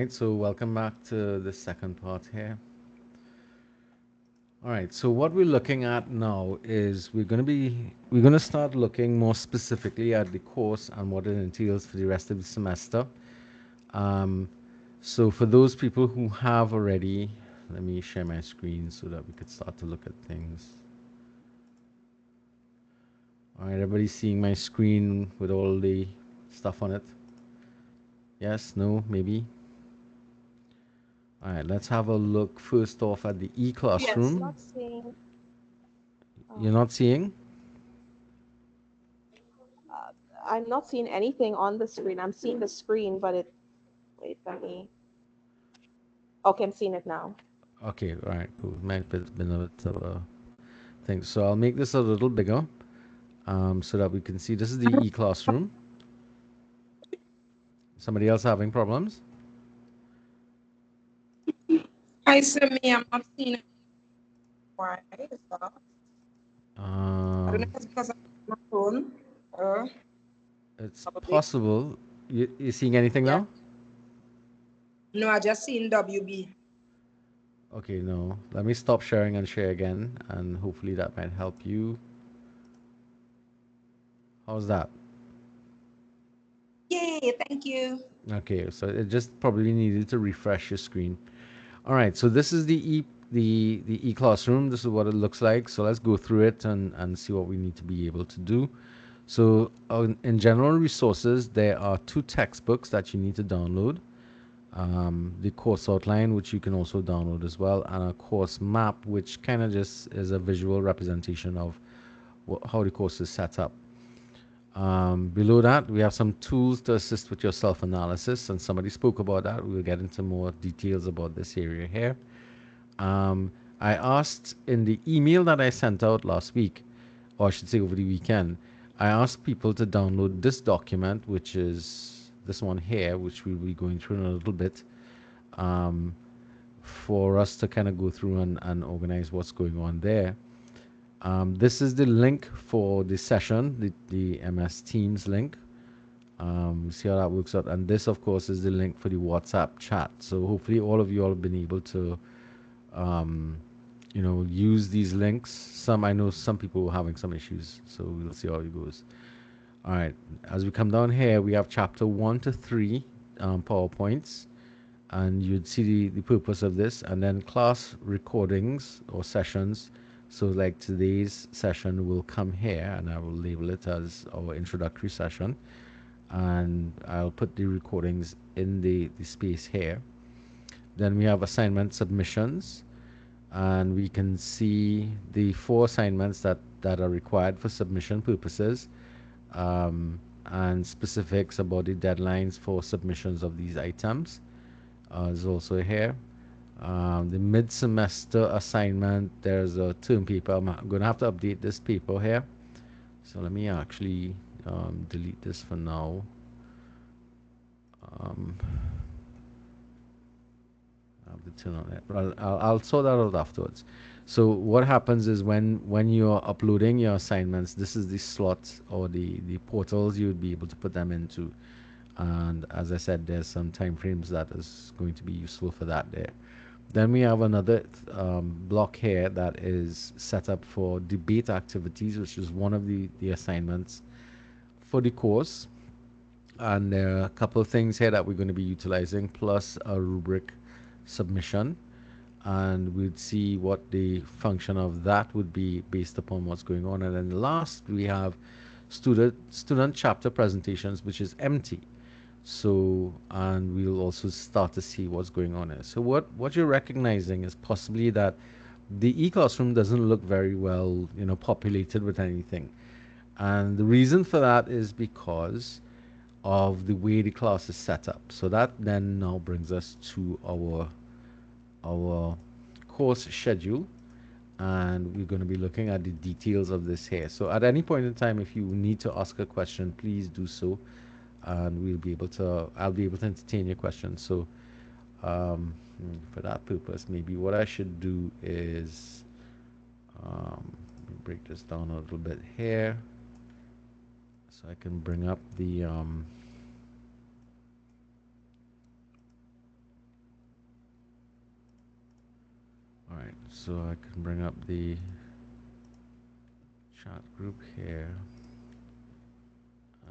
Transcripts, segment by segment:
right, so welcome back to the second part here. All right, so what we're looking at now is we're going to start looking more specifically at the course and what it entails for the rest of the semester. Um, so for those people who have already, let me share my screen so that we could start to look at things. All right, everybody seeing my screen with all the stuff on it? Yes, no, maybe? All right, let's have a look first off at the Yes, e-classroom. not seeing. You're Um, not seeing? I'm not seeing anything on the screen. I'm seeing the screen, but it. Wait, let me. Okay, I'm seeing it now. Okay, all right, cool. Might have been a bit of a thing. So I'll make this a little bigger so that we can see. This is the e-classroom. Somebody else having problems? I said me, I'm not seeing it. Why is that? I don't know Um, if it's because of my phone or it's probably. possible. You seeing anything Yeah. now? No, I just seen WB. Okay, no. Let me stop sharing and share again, and hopefully that might help you. How's that? Yay, thank you. Okay, so it just probably needed to refresh your screen. All right, so this is the e-classroom. This is what it looks like. So let's go through it and see what we need to be able to do. So in general resources, there are two textbooks that you need to download. The course outline, which you can also download as well, and a course map, which kind of just is a visual representation of how the course is set up. Below that, we have some tools to assist with your self-analysis, and somebody spoke about that. We'll get into more details about this area here. Um, I asked in the email that I sent out last week, or I should say over the weekend, I asked people to download this document, which is this one here, which we'll be going through in a little bit, um, for us to kind of go through and organize what's going on there. This is the link for the session, the MS Teams link. See how that works out. And this, of course, is the link for the WhatsApp chat. So hopefully all of you all have been able to um, use these links. I know some people were having some issues, so we'll see how it goes. All right, as we come down here, we have chapter 1 to 3 PowerPoints, and you'd see the purpose of this, and then class recordings or sessions. So, like today's session will come here, and I will label it as our introductory session, and I'll put the recordings in the space here. Then we have assignment submissions, and we can see the 4 assignments that are required for submission purposes, and specifics about the deadlines for submissions of these items is also here. The mid-semester assignment, there's a term paper. I'm going to have to update this paper here. So let me actually delete this for now. Um, I have to turn on it, but I'll sort that out afterwards. So what happens is when you're uploading your assignments, this is the slots or the portals you would be able to put them into. And as I said, there's some time frames that is going to be useful for that there. Then we have another block here that is set up for debate activities, which is one of the assignments for the course. And there are a couple of things here that we're going to be utilizing, plus a rubric submission. And we'd see what the function of that would be based upon what's going on. And then last, we have student chapter presentations, which is empty. So, and we'll also start to see what's going on here. So what you're recognizing is possibly that the e-classroom doesn't look very well, populated with anything. And the reason for that is because of the way the class is set up. So that then now brings us to our course schedule, and we're going to be looking at the details of this here. So at any point in time, if you need to ask a question, please do so, and I'll be able to entertain your questions. So for that purpose, maybe what I should do is break this down a little bit here, so I can bring up the All right, so I can bring up the chat group here.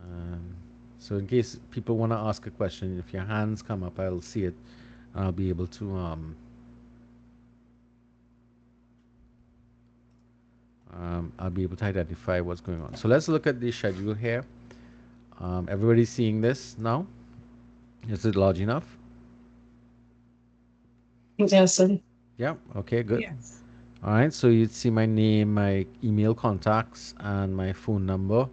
Um, so in case people want to ask a question, if your hands come up, I'll see it, and I'll be able to identify what's going on. So let's look at the schedule here. Everybody's seeing this now? Is it large enough? Yes, sir. Yeah. Okay, good. Yes. All right, so you'd see my name, my email contacts, and my phone number.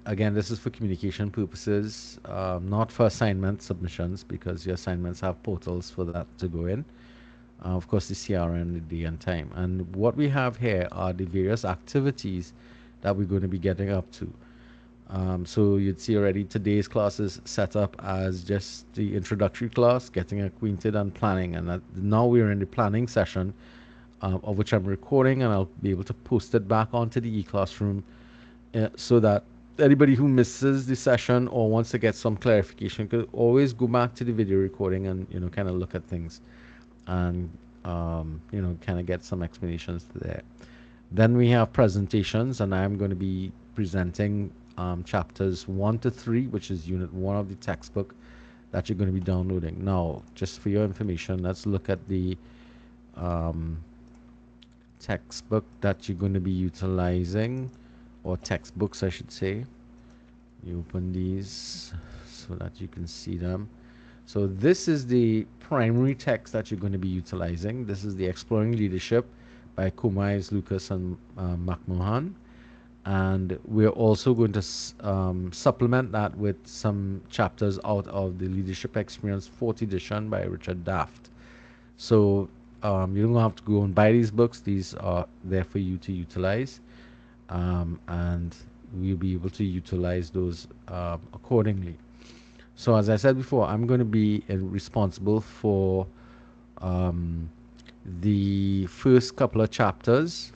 Again, this is for communication purposes, not for assignment submissions, because your assignments have portals for that to go in. Of course, the CRN, the day and time. And what we have here are the various activities that we're going to be getting up to. So you'd see already today's class is set up as just the introductory class, getting acquainted and planning. And now we're in the planning session, of which I'm recording, and I'll be able to post it back onto the e-classroom, so that anybody who misses the session or wants to get some clarification could always go back to the video recording and kind of look at things and kind of get some explanations there. Then we have presentations, and I'm going to be presenting chapters 1 to 3, which is unit 1 of the textbook that you're going to be downloading. Now, just for your information, let's look at the um, textbook that you're going to be utilizing, or textbooks, I should say. You open these so that you can see them. So this is the primary text that you're going to be utilizing. This is the Exploring Leadership by Kumais, Lucas, and McMahon. And we're also going to supplement that with some chapters out of the Leadership Experience 4th edition by Richard Daft. So you don't have to go and buy these books. These are there for you to utilize. And we'll be able to utilize those accordingly. So as I said before, I'm going to be responsible for the first couple of chapters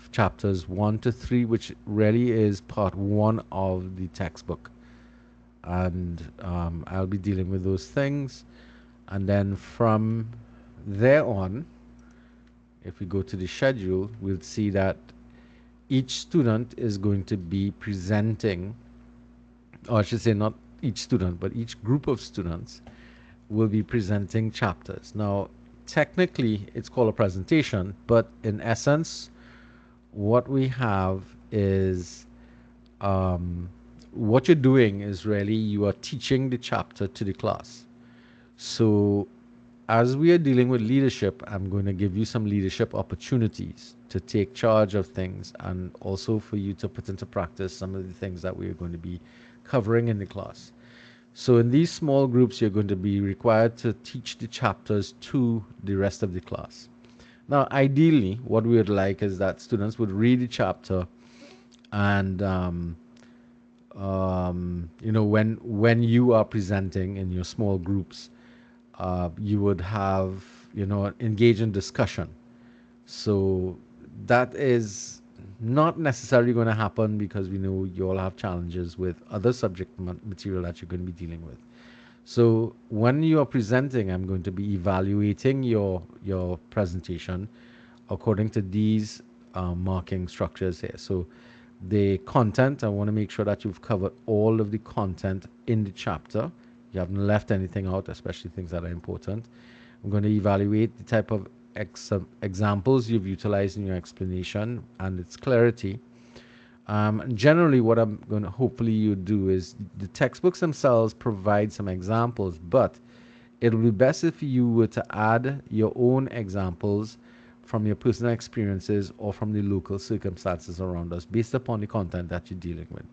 1 to 3, which really is part 1 of the textbook. And I'll be dealing with those things. And then from there on, if we go to the schedule, we'll see that each student is going to be presenting, or I should say not each student, but each group of students will be presenting chapters. Now, technically, it's called a presentation, but in essence, what we have is what you're doing is really you are teaching the chapter to the class. So as we are dealing with leadership, I'm going to give you some leadership opportunities to take charge of things, and also for you to put into practice some of the things that we are going to be covering in the class. So in these small groups, you're going to be required to teach the chapters to the rest of the class. Now, ideally, what we would like is that students would read the chapter, and when you are presenting in your small groups, you would have engage in discussion. So that is not necessarily going to happen, because we know you all have challenges with other subject material that you're going to be dealing with. So when you are presenting, I'm going to be evaluating your presentation according to these marking structures here. So the content, I want to make sure that you've covered all of the content in the chapter. You haven't left anything out, especially things that are important. I'm going to evaluate the type of examples you've utilized in your explanation and its clarity. Generally, what I'm going to hopefully you do is the textbooks themselves provide some examples, but it'll be best if you were to add your own examples from your personal experiences or from the local circumstances around us based upon the content that you're dealing with.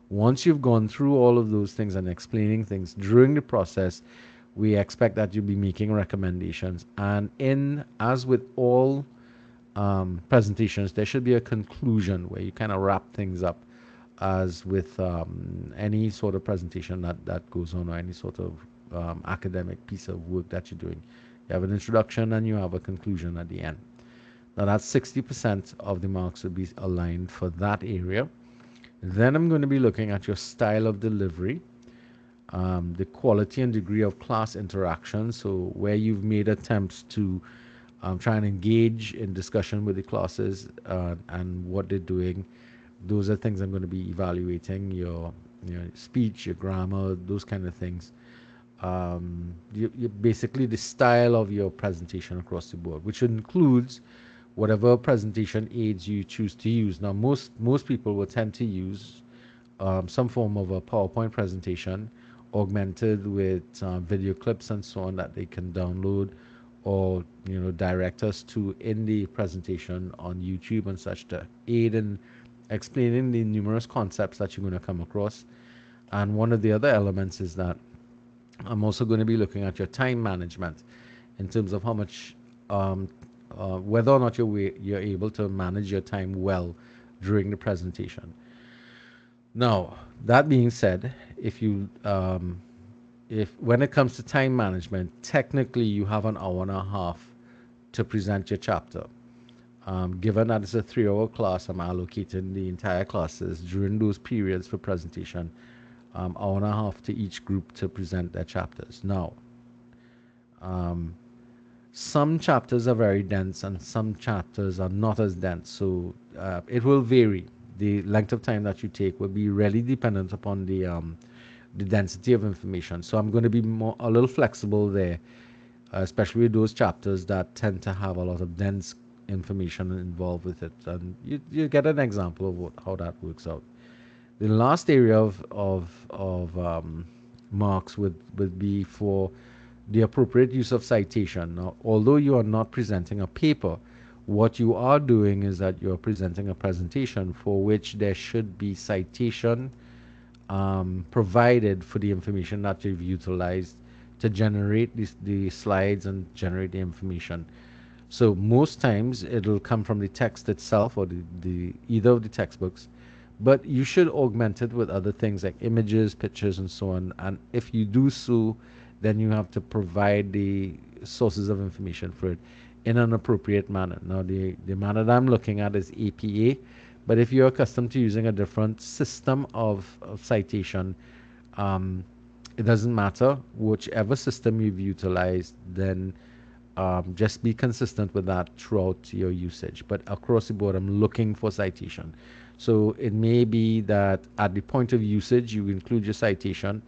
Once you've gone through all of those things and explaining things during the process, we expect that you'll be making recommendations. And as with all presentations, there should be a conclusion where you kind of wrap things up, as with any sort of presentation that goes on, or any sort of academic piece of work that you're doing. You have an introduction and you have a conclusion at the end. Now that's 60% of the marks will be aligned for that area. Then I'm going to be looking at your style of delivery, the quality and degree of class interaction, so where you've made attempts to try and engage in discussion with the classes and what they're doing. Those are things I'm going to be evaluating your speech, your grammar, those kind of things. You basically the style of your presentation across the board, which includes whatever presentation aids you choose to use. Now, most people will tend to use some form of a PowerPoint presentation, augmented with video clips and so on that they can download, or direct us to in the presentation on YouTube and such to aid in explaining the numerous concepts that you're going to come across. And one of the other elements is that I'm also going to be looking at your time management in terms of how much, um, whether or not you're able to manage your time well during the presentation. Now, that being said, if when it comes to time management, technically you have an hour and a half to present your chapter. Given that it's a 3 hour class, I'm allocating the entire classes during those periods for presentation, hour and a half to each group to present their chapters. Now, some chapters are very dense and some chapters are not as dense, so it will vary. The length of time that you take will be really dependent upon the density of information. So I'm going to be a little flexible there, especially with those chapters that tend to have a lot of dense information involved with it. And you get an example of how that works out. The last area of marks would be for the appropriate use of citation. Now, although you are not presenting a paper, what you are doing is that you're presenting a presentation for which there should be citation provided for the information that you've utilized to generate the slides and generate the information. So most times it'll come from the text itself or the either of the textbooks, but you should augment it with other things like images, pictures, and so on. And if you do so, then you have to provide the sources of information for it in an appropriate manner. Now, the manner that I'm looking at is APA, but if you're accustomed to using a different system of citation, um, it doesn't matter whichever system you've utilized, then just be consistent with that throughout your usage. But across the board, I'm looking for citation. So it may be that at the point of usage, you include your citation,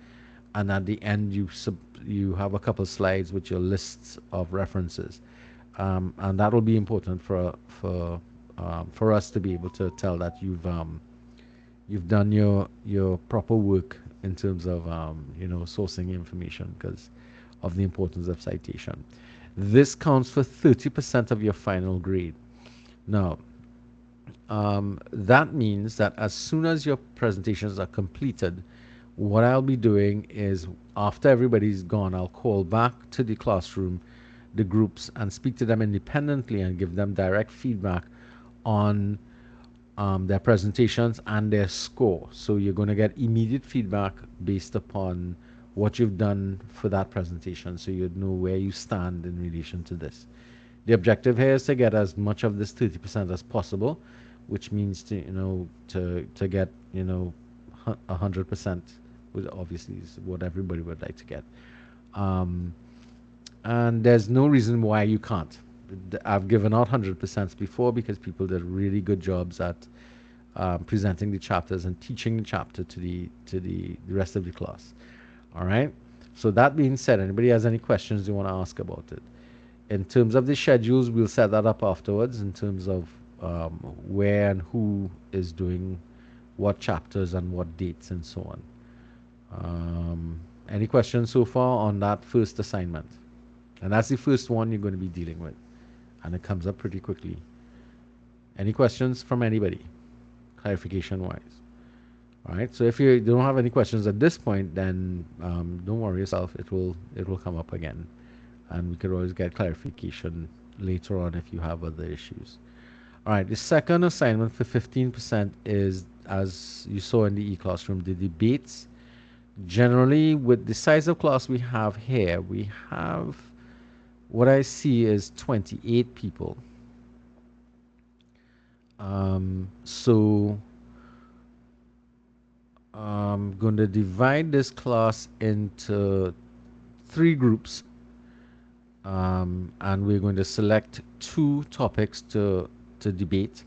and at the end, you have a couple slides with your lists of references, and that will be important for us to be able to tell that you've done your proper work in terms of sourcing information because of the importance of citation. This counts for 30% of your final grade. Now, that means that as soon as your presentations are completed, what I'll be doing is after everybody's gone, I'll call back to the classroom, the groups, and speak to them independently and give them direct feedback on their presentations and their score. So you're going to get immediate feedback based upon what you've done for that presentation, so you'd know where you stand in relation to this. The objective here is to get as much of this 30% as possible, which means to get 100%, which obviously is what everybody would like to get. Um, and there's no reason why you can't. I've given out 100% before because people did really good jobs at presenting the chapters and teaching the chapter to the rest of the class. All right. So that being said, anybody has any questions you want to ask about it? In terms of the schedules, we'll set that up afterwards in terms of where and who is doing what chapters and what dates and so on. Any questions so far on that first assignment? And that's the first one you're going to be dealing with. And it comes up pretty quickly. Any questions from anybody, clarification wise? All right. So if you don't have any questions at this point, then don't worry yourself. It will come up again, and we could always get clarification later on if you have other issues. All right. The second assignment for 15% is, as you saw in the e-classroom, the debates. Generally, with the size of class we have here, we have what I see is 28 people. So I'm going to divide this class into three groups. and we're going to select two topics to debate.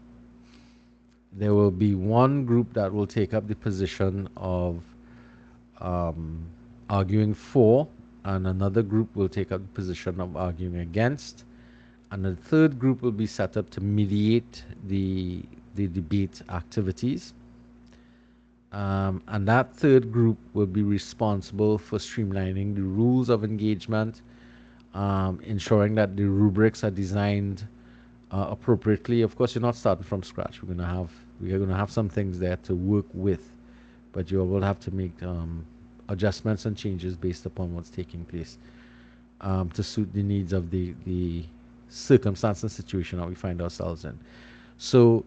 There will be one group that will take up the position of um, arguing for, and another group will take up the position of arguing against, and the third group will be set up to mediate the debate activities. And that third group will be responsible for streamlining the rules of engagement, ensuring that the rubrics are designed appropriately. Of course, you're not starting from scratch. We are going to have some things there to work with, but you will have to make adjustments and changes based upon what's taking place to suit the needs of the circumstance and situation that we find ourselves in. So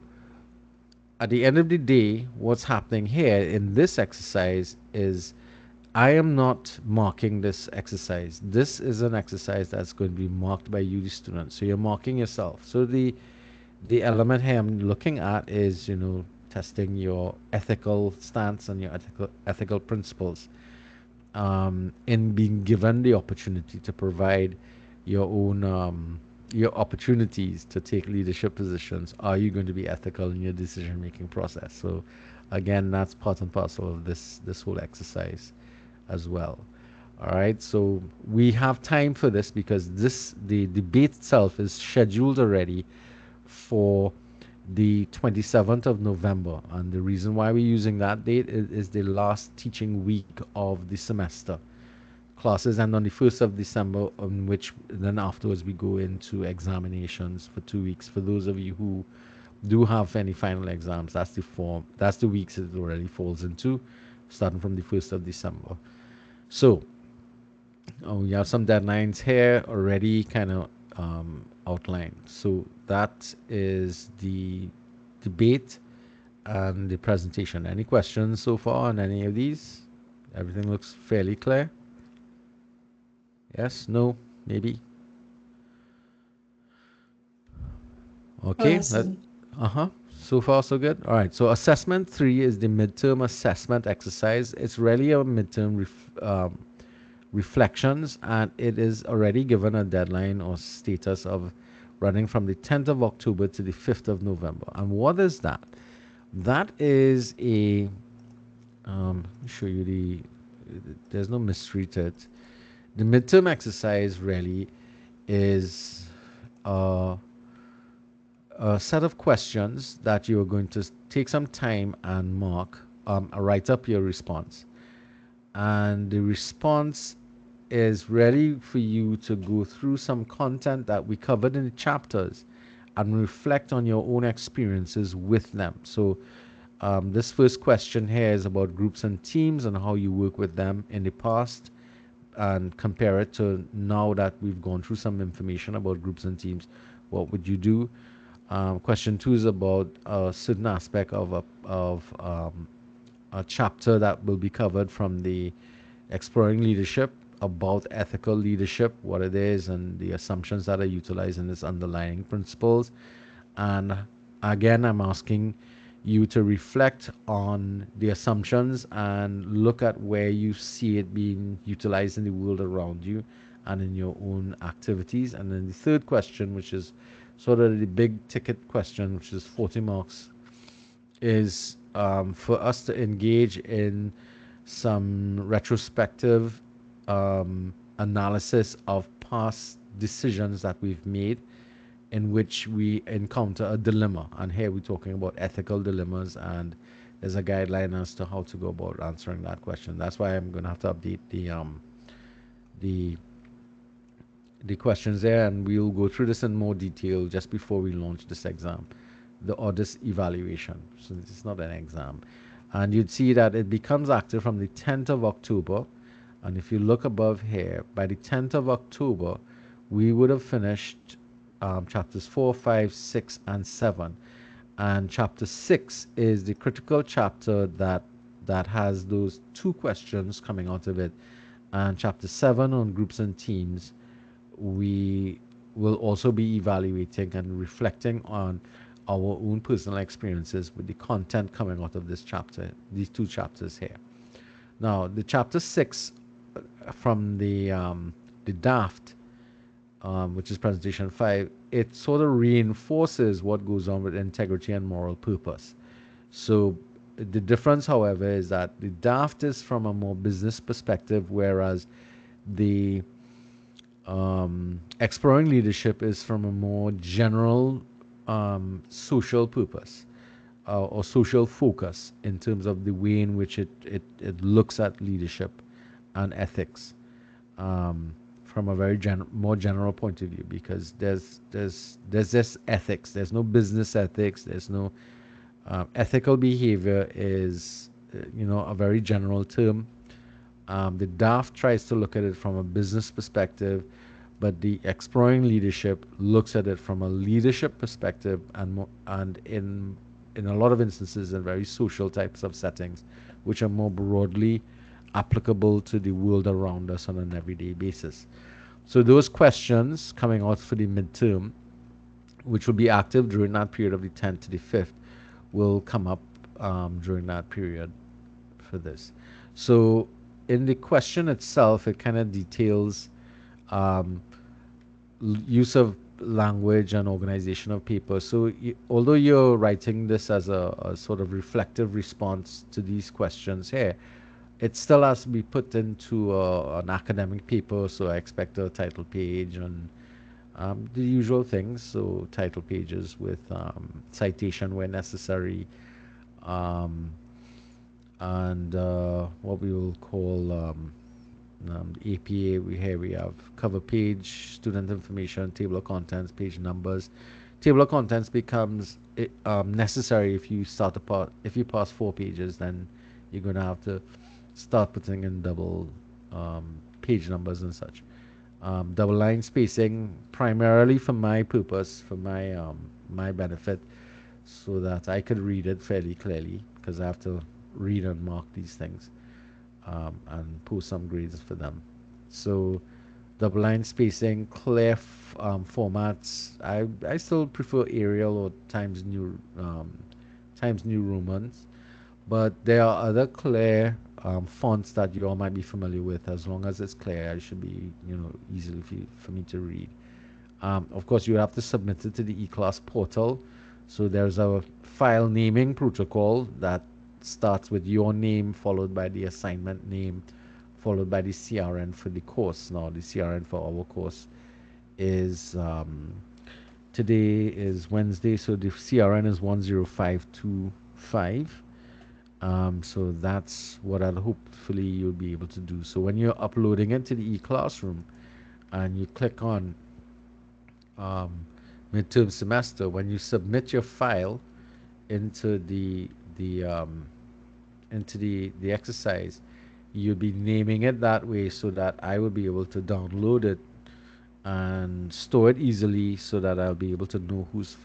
at the end of the day, what's happening here in this exercise is I am not marking this exercise. This is an exercise that's going to be marked by you, the student. So you're marking yourself. So the element here I'm looking at is, testing your ethical stance and your ethical principles in being given the opportunity to provide your own your opportunities to take leadership positions. Are you going to be ethical in your decision making process? So again, that's part and parcel of this whole exercise as well. All right, so we have time for this because the debate itself is scheduled already for the 27th of November. And the reason why we're using that date is the last teaching week of the semester. Classes end on the 1st of December, on which then afterwards we go into examinations for 2 weeks. For those of you who do have any final exams, that's the weeks it already falls into, starting from the 1st of December. So we have some deadlines here already kind of outlined. So that is the debate and the presentation. Any questions so far on any of these? Everything looks fairly clear. Yes, no, maybe. Okay, uh-huh. So far, so good. All right, so assessment 3 is the midterm assessment exercise. It's really a midterm reflections, and it is already given a deadline or status of running from the 10th of October to the 5th of November. And what is that? That is let me show you there's no mystery to it. The midterm exercise really is a set of questions that you're going to take some time and mark, write up your response. And the response is really for you to go through some content that we covered in the chapters and reflect on your own experiences with them. So this first question here is about groups and teams and how you work with them in the past and compare it to now that we've gone through some information about groups and teams. What would you do? Question 2 is about a certain aspect of a chapter that will be covered from the Exploring Leadership about ethical leadership, what it is, and the assumptions that are utilized in its underlying principles. And again, I'm asking you to reflect on the assumptions and look at where you see it being utilized in the world around you and in your own activities. And then the third question, which is sort of the big ticket question, which is 40 marks, is for us to engage in some retrospective analysis of past decisions that we've made in which we encounter a dilemma. And here we're talking about ethical dilemmas, and there's a guideline as to how to go about answering that question. That's why I'm going to have to update the the questions there, and we'll go through this in more detail just before we launch this exam, this evaluation. So this is not an exam. And you'd see that it becomes active from the 10th of October. And if you look above here, by the 10th of October, we would have finished chapters 4, 5, 6, and 7. And chapter 6 is the critical chapter that has those two questions coming out of it. And chapter 7 on groups and teams, we will also be evaluating and reflecting on our own personal experiences with the content coming out of this chapter, these two chapters here. Now, the chapter 6 from the DAFT which is presentation 5, it sort of reinforces what goes on with integrity and moral purpose. So the difference, however, is that the draft is from a more business perspective, whereas the exploring leadership is from a more general social purpose or social focus in terms of the way in which it looks at leadership and ethics from a very more general point of view, because there's this ethics. There's no business ethics. There's no ethical behavior is a very general term. The DAF tries to look at it from a business perspective, but the exploring leadership looks at it from a leadership perspective, and in a lot of instances in very social types of settings, which are more broadly applicable to the world around us on an everyday basis. So those questions coming out for the midterm, which will be active during that period of the 10th to the 5th, will come up during that period for this. So in the question itself, it kind of details um, use of language and organization of paper. So although you're writing this as a sort of reflective response to these questions here, it still has to be put into an academic paper. So I expect a title page and the usual things. So title pages with citation where necessary, um, and what we will call APA. Here we have cover page, student information, table of contents, page numbers. Table of contents becomes necessary if you start a part. If you pass 4 pages, then you're going to have to start putting in double page numbers and such. Double line spacing primarily for my purpose, for my benefit, so that I could read it fairly clearly, because I have to read and mark these things and post some grades for them. So double line spacing, clear formats. I still prefer Arial or Times New Romans, but there are other clear fonts that you all might be familiar with. As long as it's clear, it should be easily for me to read. Of course, you have to submit it to the eClass portal. So there's a file naming protocol that starts with your name, followed by the assignment name, followed by the CRN for the course. Now, the CRN for our course is today is Wednesday, so the CRN is 10525. So that's what I'll hopefully you'll be able to do. So when you're uploading it to the eClassroom and you click on midterm semester, when you submit your file into the exercise, you'll be naming it that way so that I will be able to download it and store it easily, so that I'll be able to know whose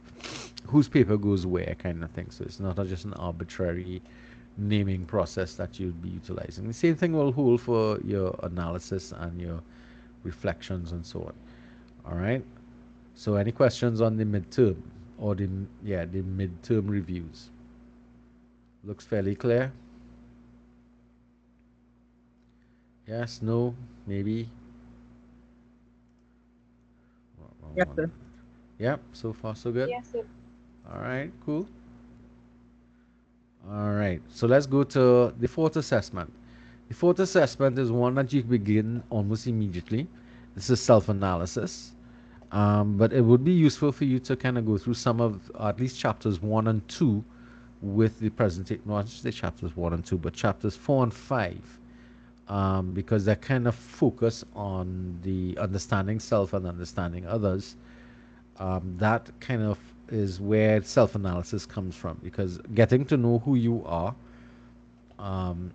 paper goes where, kind of thing. So it's not just an arbitrary naming process that you'll be utilizing. The same thing will hold for your analysis and your reflections and so on. All right. So any questions on the midterm or the midterm reviews? Looks fairly clear. Yes, no, maybe. Yes, sir. Yep, so far so good. Yes, sir. All right, cool. All right, so let's go to the fourth assessment. The fourth assessment is one that you begin almost immediately. This is self-analysis, but it would be useful for you to kind of go through some of at least chapters 1 and 2 with the presentation. Not just the chapters 1 and 2, but chapters 4 and 5, because they kind of focus on the understanding self and understanding others. That kind of is where self-analysis comes from, because getting to know who you are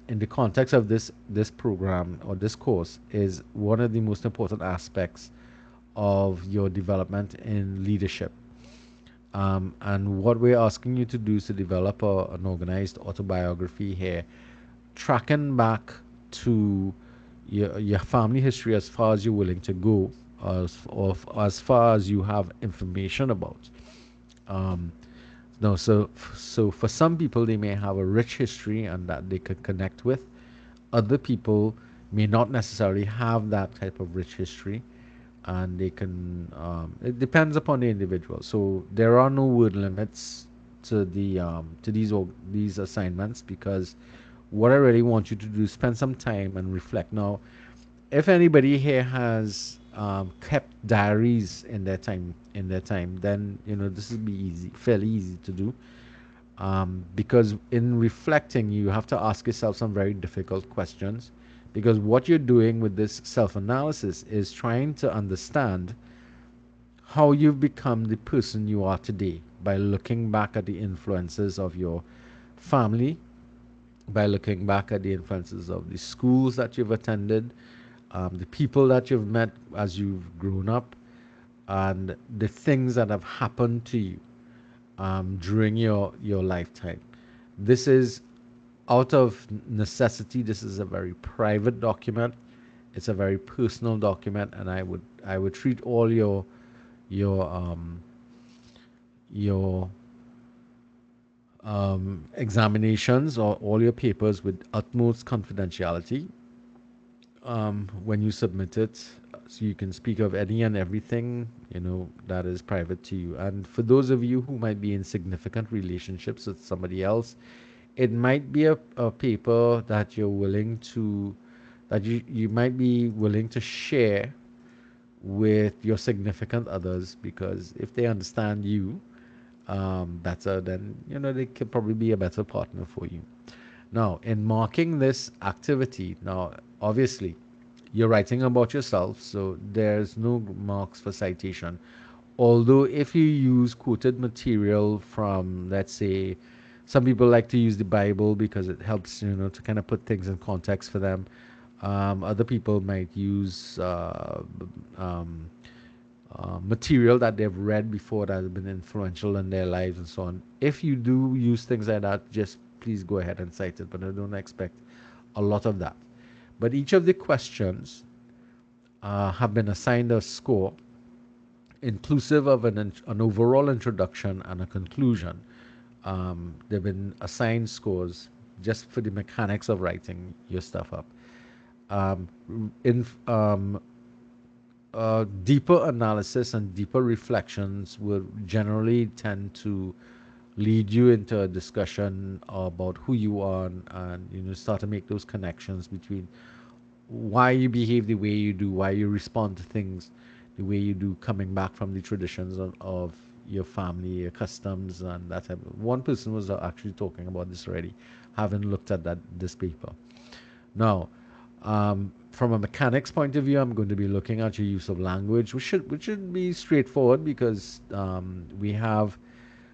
in the context of this program or this course is one of the most important aspects of your development in leadership. And what we're asking you to do is to develop an organized autobiography here, tracking back to your family history as far as you're willing to go, as far as you have information about. Um, no, so for some people, they may have a rich history and that they could connect with. Other people may not necessarily have that type of rich history. and they can. It depends upon the individual. So there are no word limits to these assignments, because what I really want you to do is spend some time and reflect. Now, if anybody here has kept diaries in their time, then this will be easy, fairly easy to do. Because in reflecting, you have to ask yourself some very difficult questions. Because what you're doing with this self analysis is trying to understand how you've become the person you are today by looking back at the influences of your family, by looking back at the influences of the schools that you've attended, the people that you've met as you've grown up, and the things that have happened to you during your lifetime. This is out of necessity. This is a very private document. It's a very personal document, and I would treat all your your examinations or all your papers with utmost confidentiality when you submit it, so you can speak of any and everything that is private to you. And for those of you who might be in significant relationships with somebody else, it might be a paper that you might be willing to share with your significant others, because if they understand you better, then they could probably be a better partner for you. Now, in marking this activity, now obviously you're writing about yourself, so there's no marks for citation. Although, if you use quoted material from, let's say, some people like to use the Bible because it helps, to kind of put things in context for them. Other people might use um, material that they've read before that has been influential in their lives and so on. If you do use things like that, just please go ahead and cite it, but I don't expect a lot of that. But each of the questions have been assigned a score inclusive of an overall introduction and a conclusion. They've been assigned scores just for the mechanics of writing your stuff up. Um, in Deeper analysis and deeper reflections will generally tend to lead you into a discussion about who you are, and start to make those connections between why you behave the way you do, why you respond to things the way you do, coming back from the traditions of your family, your customs, and that type of. One person was actually talking about this already, having looked at this paper. Now, from a mechanics point of view, I'm going to be looking at your use of language, which should be straightforward, because we have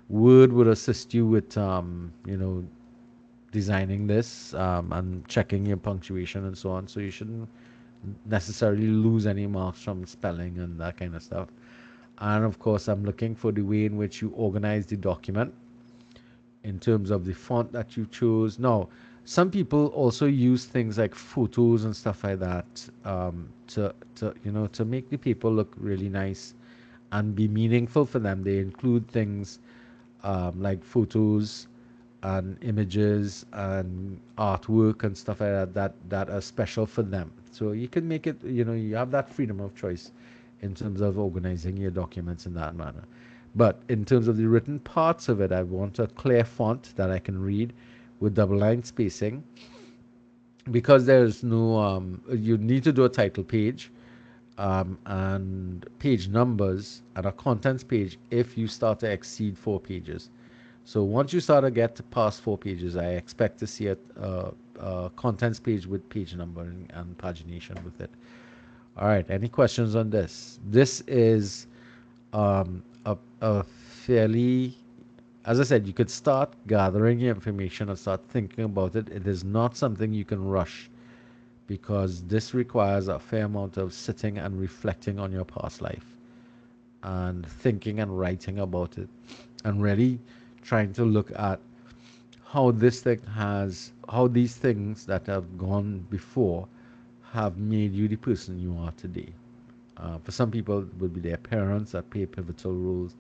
Word would assist you with designing this and checking your punctuation and so on. So you shouldn't necessarily lose any marks from spelling and that kind of stuff. And of course, I'm looking for the way in which you organize the document in terms of the font that you choose. Now, some people also use things like photos and stuff like that to make the paper look really nice and be meaningful for them. They include things like photos and images and artwork and stuff like that are special for them. So you can make it, you have that freedom of choice in terms of organizing your documents in that manner. But in terms of the written parts of it, I want a clear font that I can read with double line spacing, because there's no, you need to do a title page and page numbers and a contents page if you start to exceed 4 pages. So once you start to get past 4 pages, I expect to see a contents page with page number and pagination with it. All right. Any questions on this? This is a fairly, as I said, you could start gathering your information and start thinking about it. It is not something you can rush, because this requires a fair amount of sitting and reflecting on your past life and thinking and writing about it, and really trying to look at how these things that have gone before have made you the person you are today. For some people, it would be their parents that play pivotal roles.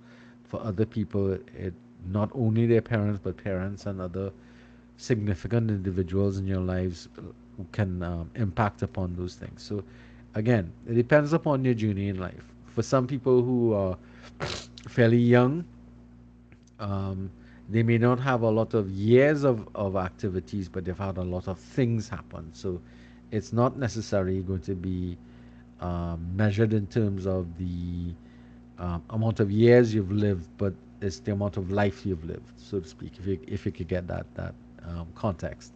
For other people, it not only their parents, but parents and other significant individuals in your lives who can impact upon those things. So Again, it depends upon your journey in life. For some people who are fairly young, um, they may not have a lot of years of activities, but they've had a lot of things happen. So it's not necessarily going to be measured in terms of the amount of years you've lived, but it's the amount of life you've lived, so to speak. If you could get that context.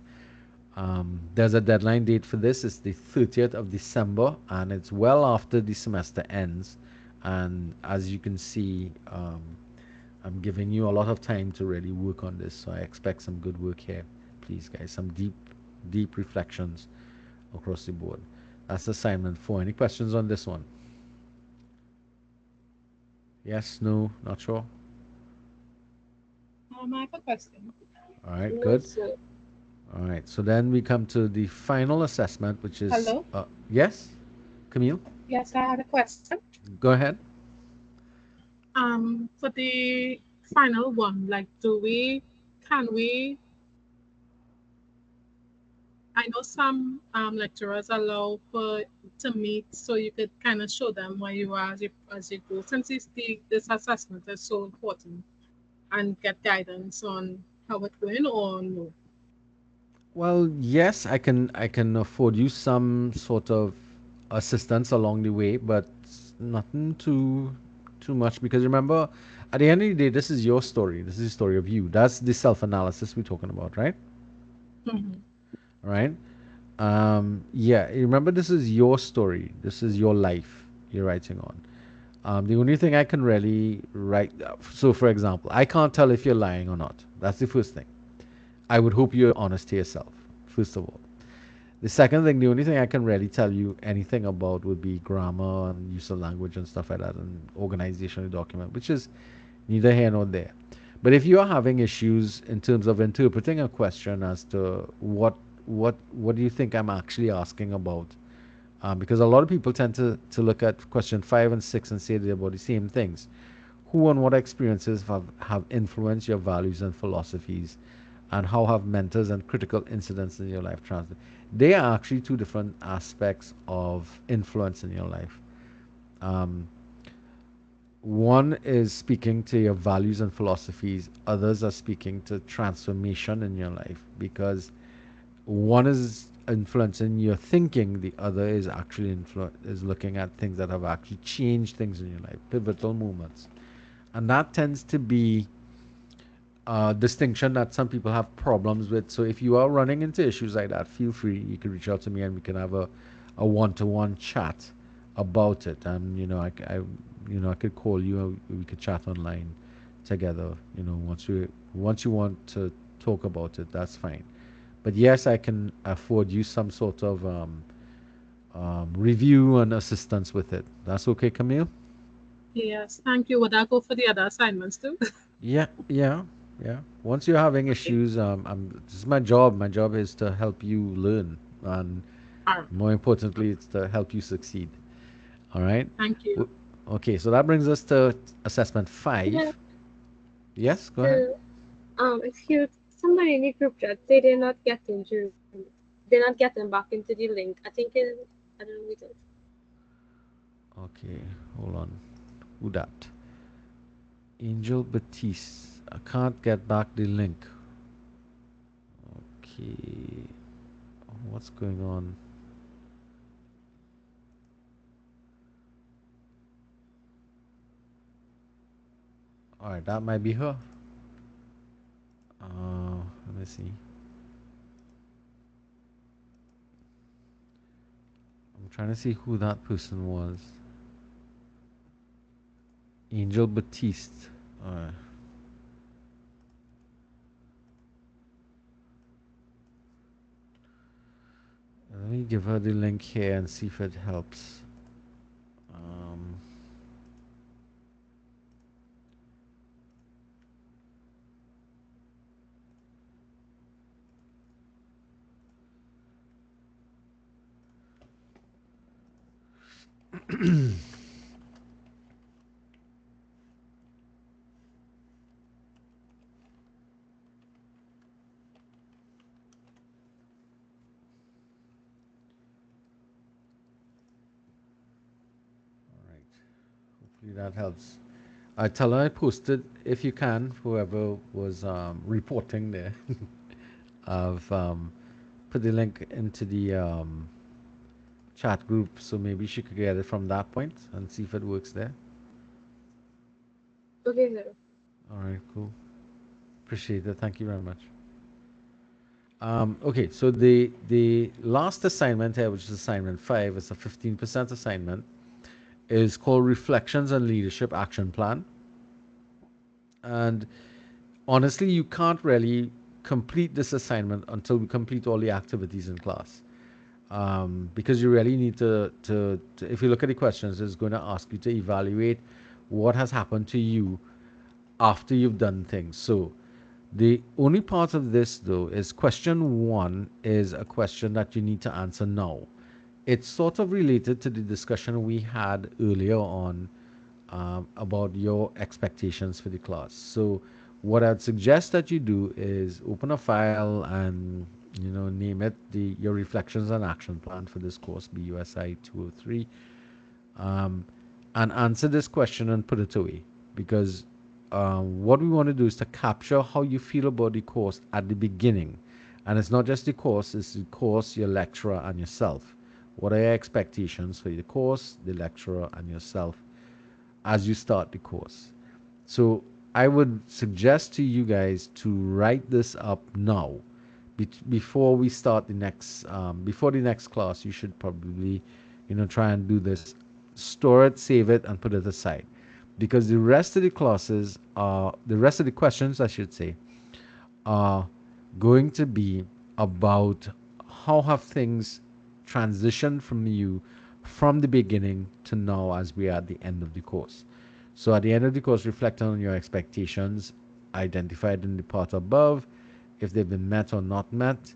There's a deadline date for this. It's the 30th of December, and it's well after the semester ends. And as you can see, I'm giving you a lot of time to really work on this. So I expect some good work here, please, guys. Some deep reflections across the board. That's assignment 4. Any questions on this one? Yes, no, not sure. I have a question. All right, No, good. sir. All right, so then we come to the final assessment, which is Hello? yes, Camille, Yes, I had a question. go ahead. For the final one, like, can we, I know some lecturers allow for to meet so you could kind of show them where you are as you go, since this assessment is so important, and get guidance on how it's going or no? Well, yes, I can afford you some sort of assistance along the way, but nothing too much because remember, at the end of the day, this is your story. This is the story of you. That's the self-analysis we're talking about, right? Mm-hmm. All right. Yeah, remember this is your story. This is your life you're writing on. The only thing I can really write, so for example, I can't tell if you're lying or not. That's the first thing. I would hope you're honest to yourself, first of all. The second thing, the only thing I can really tell you anything about would be grammar and use of language and stuff like that and organization of the document, which is neither here nor there. But if you are having issues in terms of interpreting a question as to what do you think I'm actually asking about, because a lot of people tend to look at question 5 and 6 and say they're about the same things. Who and what experiences have influenced your values and philosophies, and how have mentors and critical incidents in your life translated? They are actually two different aspects of influence in your life. Um, One is speaking to your values and philosophies, others are speaking to transformation in your life because one is influencing your thinking, the other is actually is looking at things that have actually changed things in your life, pivotal moments. And that tends to be a distinction that some people have problems with. So if you are running into issues like that, feel free. You can reach out to me and we can have a one-to-one chat about it. And I could call you. We could chat online together. Once you want to talk about it, that's fine. But yes, I can afford you some sort of review and assistance with it. That's okay, Camille? Yes, thank you. Would I go for the other assignments too? Yeah, yeah, yeah. Once you're having Okay. issues, this is my job. My job is to help you learn, and All right. more importantly, it's to help you succeed. All right. Thank you. W- Okay, so that brings us to assessment Yeah, 5. Yes, go ahead. so if you somebody in the group chat say they're not getting back into the link. I think I don't know what it is. Okay, hold on. Who that? Angel Batiste. I can't get back the link. Okay, what's going on? All right, that might be her. Let me see. I'm trying to see who that person was. Angel Batiste. Alright. Let me give her the link here and see if it helps. Um, Hopefully that helps. I tell her I posted, if you can, whoever was reporting there, I've put the link into the chat group, so maybe she could get it from that point and see if it works there. Okay, sir. All right, cool. Appreciate it. Thank you very much. Okay, so the last assignment here, which is assignment 5, is a 15% assignment, is called Reflections on Leadership Action Plan. And honestly, you can't really complete this assignment until we complete all the activities in class. Because you really need to, if you look at the questions, it's going to ask you to evaluate what has happened to you after you've done things. So the only part of this, though, is question 1 is a question that you need to answer now. It's sort of related to the discussion we had earlier on about your expectations for the class. So what I'd suggest that you do is open a file and name it the your reflections and action plan for this course, BUSI 203, um, and answer this question and put it away, because what we want to do is to capture how you feel about the course at the beginning. And it's not just the course, it's the course, your lecturer, and yourself. What are your expectations for the course, the lecturer, and yourself as you start the course? So I would suggest to you guys to write this up now. Before we start the next, before the next class, you should probably, try and do this. Store it, save it, and put it aside, because the rest of the classes are the rest of the questions, I should say, are going to be about how have things transitioned from you from the beginning to now as we are at the end of the course. So at the end of the course, reflect on your expectations identified in the part above, if they've been met or not met.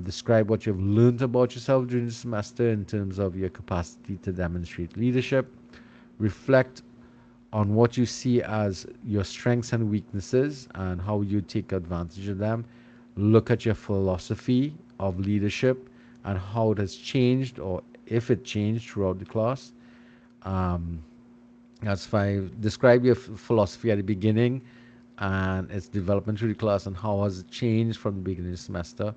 Describe what you've learned about yourself during the semester in terms of your capacity to demonstrate leadership. Reflect on what you see as your strengths and weaknesses and how you take advantage of them. Look at your philosophy of leadership and how it has changed, or if it changed throughout the class. Um, that's 5. Describe your philosophy at the beginning and its development through the class, and how has it changed from the beginning of the semester.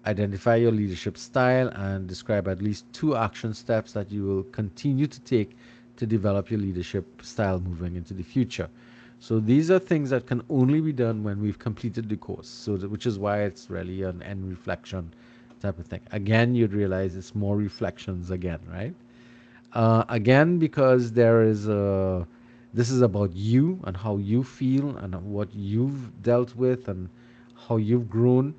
Identify your leadership style and describe at least 2 action steps that you will continue to take to develop your leadership style moving into the future. So these are things that can only be done when we've completed the course. So which is why it's really an end reflection type of thing. Again, you'd realize it's more reflections again, right? Again, because this is about you and how you feel and what you've dealt with and how you've grown.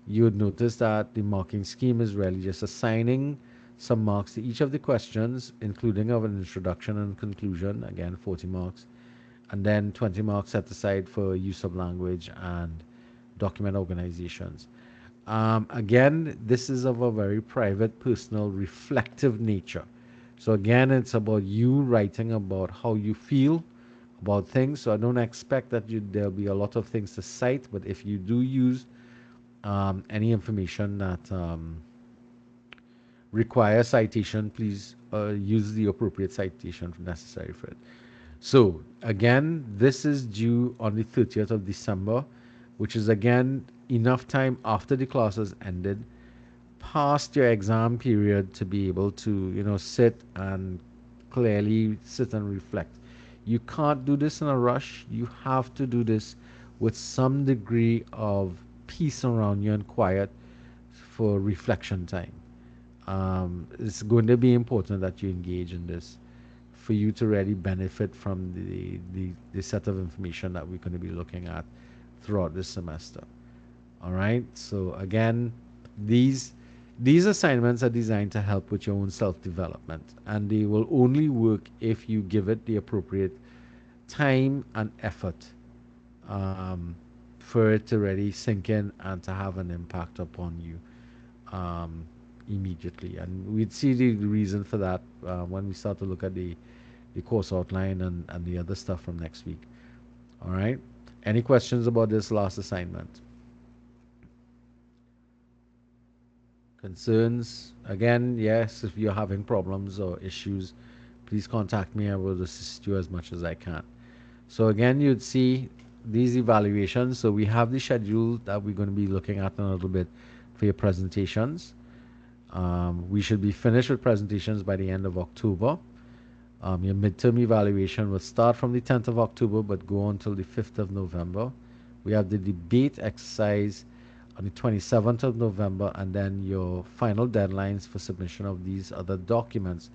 You would notice that the marking scheme is really just assigning some marks to each of the questions, including of an introduction and conclusion, again 40 marks, and then 20 marks set aside for use of language and document organizations. Again, this is of a very private, personal, reflective nature. So again, it's about you writing about how you feel about things. So I don't expect that there'll be a lot of things to cite, but if you do use any information that requires citation, please use the appropriate citation necessary for it. So again, this is due on the 30th of December, which is again enough time after the class has ended, past your exam period, to be able to, sit and clearly sit and reflect. You can't do this in a rush. You have to do this with some degree of peace around you and quiet for reflection time. It's going to be important that you engage in this for you to really benefit from the set of information that we're going to be looking at throughout this semester. All right. So again, these these assignments are designed to help with your own self-development, and they will only work if you give it the appropriate time and effort um, for it to really sink in and to have an impact upon you um, immediately. And we'd see the reason for that when we start to look at the course outline and the other stuff from next week. All right. Any questions about this last assignment? Concerns? Again, yes, if you're having problems or issues, please contact me. I will assist you as much as I can. So again, you'd see these evaluations. So we have the schedule that we're going to be looking at in a little bit for your presentations. We should be finished with presentations by the end of October. Your midterm evaluation will start from the 10th of October but go until the 5th of November. We have the debate exercise on the 27th of November, and then your final deadlines for submission of these other documents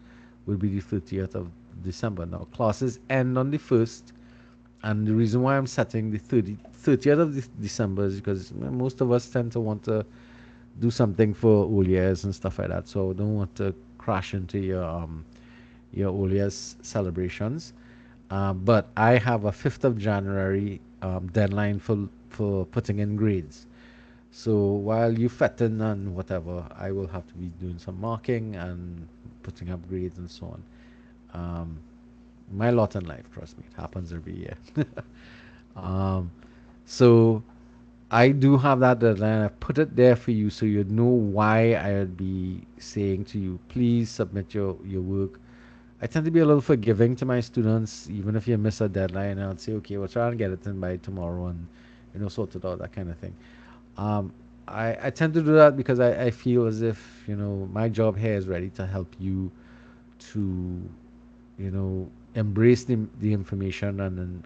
will be the 30th of December. Now, classes end on the 1st, and the reason why I'm setting the 30th of December is because most of us tend to want to do something for all years and stuff like that. So I don't want to crash into your all years celebrations. But I have a 5th of January deadline for putting in grades. So while you fatten and whatever, I will have to be doing some marking and putting up grades and so on. My lot in life, trust me, it happens every year. um, so I do have that deadline. I put it there for you so you'd know why I would be saying to you, please submit your work. I tend to be a little forgiving to my students, even if you miss a deadline. I'll say, okay, we'll try and get it in by tomorrow and, sort it out, that kind of thing. Um, I tend to do that because I feel as if, my job here is ready to help you to, embrace the information and then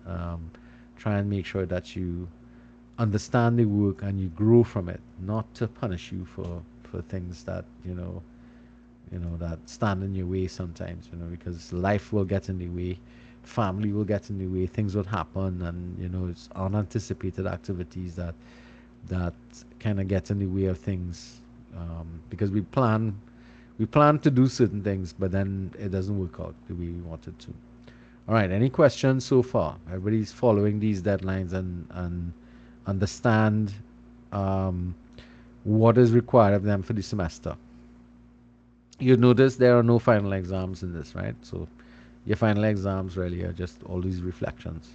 try and make sure that you understand the work and you grow from it, not to punish you for things that, that stand in your way sometimes, because life will get in the way, family will get in the way, things will happen, and it's unanticipated activities that kind of get in the way of things, because we plan to do certain things, but then it doesn't work out the way we wanted to. All right, any questions so far? Everybody's following these deadlines and understand um, what is required of them for the semester. You notice there are no final exams in this, right? So your final exams really are just all these reflections.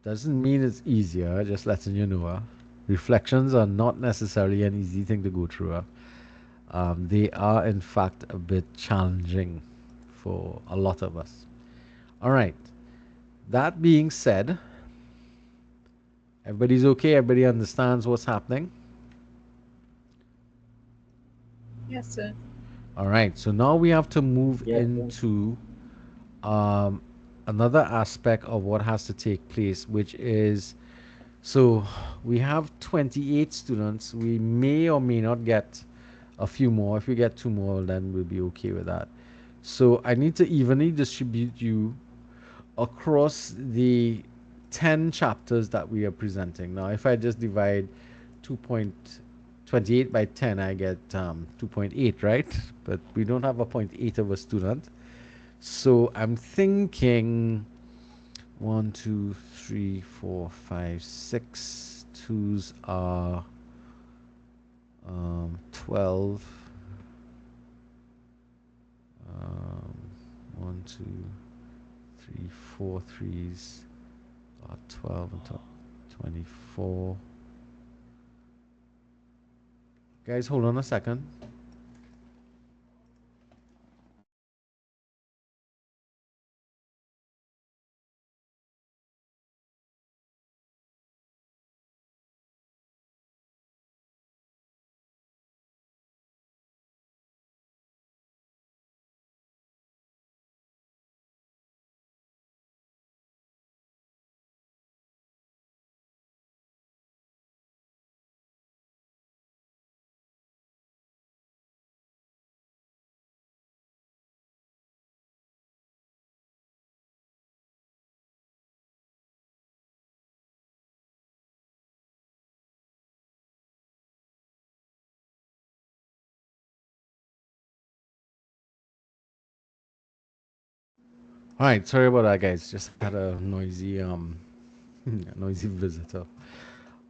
Doesn't mean it's easier, just letting you know. Reflections are not necessarily an easy thing to go through. They are, in fact, a bit challenging for a lot of us. All right. That being said, everybody's okay. Everybody understands what's happening. Yes, sir. All right. So now we have to move Yes, sir. into um, another aspect of what has to take place, which is so we have 28 students. We may or may not get a few more. If we get two more, then we'll be okay with that. So I need to evenly distribute you across the 10 chapters that we are presenting. Now, if I just divide 2.28 by 10, I get 2.8, right? But we don't have a point 0.8 of a student. So I'm thinking 1, 2, 3, 4, 5, 6 twos are 12. 1, 2, 3, 4 threes are 12 and 24. Guys, hold on a second. All right, sorry about that, guys. Just had a noisy a noisy visitor.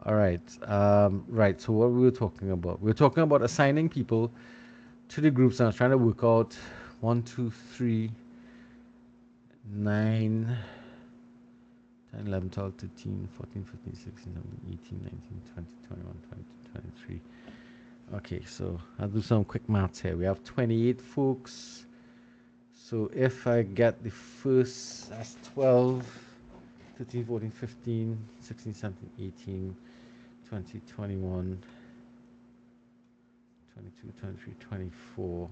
All right, right. So what we were talking about? We were talking about assigning people to the groups. And I was trying to work out 1, 2, 3, 9, 10, 11, 12, 13, 14, 15, 16, 17, 18, 19, 20, 21, 22, 23. Okay, so I'll do some quick maths here. We have 28 folks. So if I get the first, that's 12, 13, 14, 15, 16, 17, 18, 20, 21, 22, 23, 24,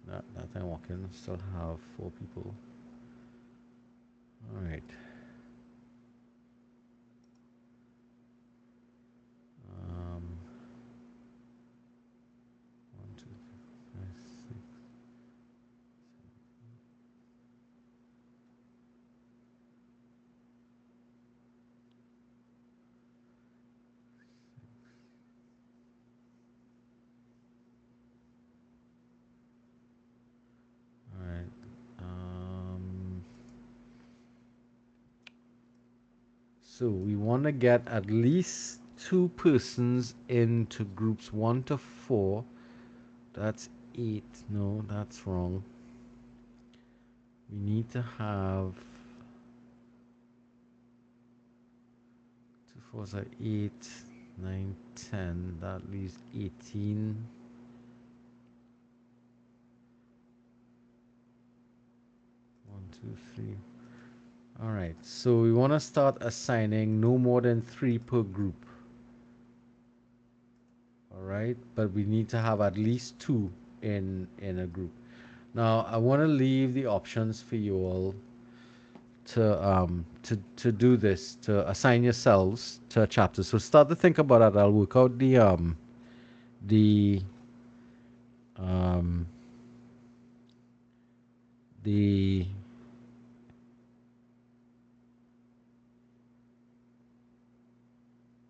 28. That I'm walking, still have 4 people. All right. Um, 1, 2, 3, 4, 5, 6. All right. So we want to get at least 2 persons into groups 1 to 4. That's 8. No, that's wrong. We need to have 2 fours are 8, 9, 10. That leaves 18. 1, 2, 3. All right. So we want to start assigning no more than 3 per group. All right, but we need to have at least 2 in a group. Now I want to leave the options for you all to do this, to assign yourselves to a chapter. So start to think about it. I'll work out the um the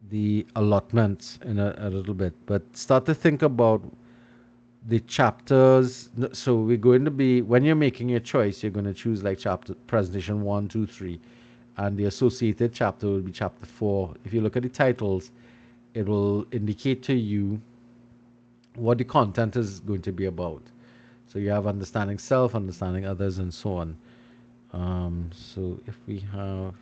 the allotments in a little bit, but start to think about the chapters. So we're going to be, when you're making your choice, you're going to choose like chapter presentation 1, 2, 3, and the associated chapter will be chapter 4. If you look at the titles, it will indicate to you what the content is going to be about. So you have understanding self, understanding others, and so on. So if we have,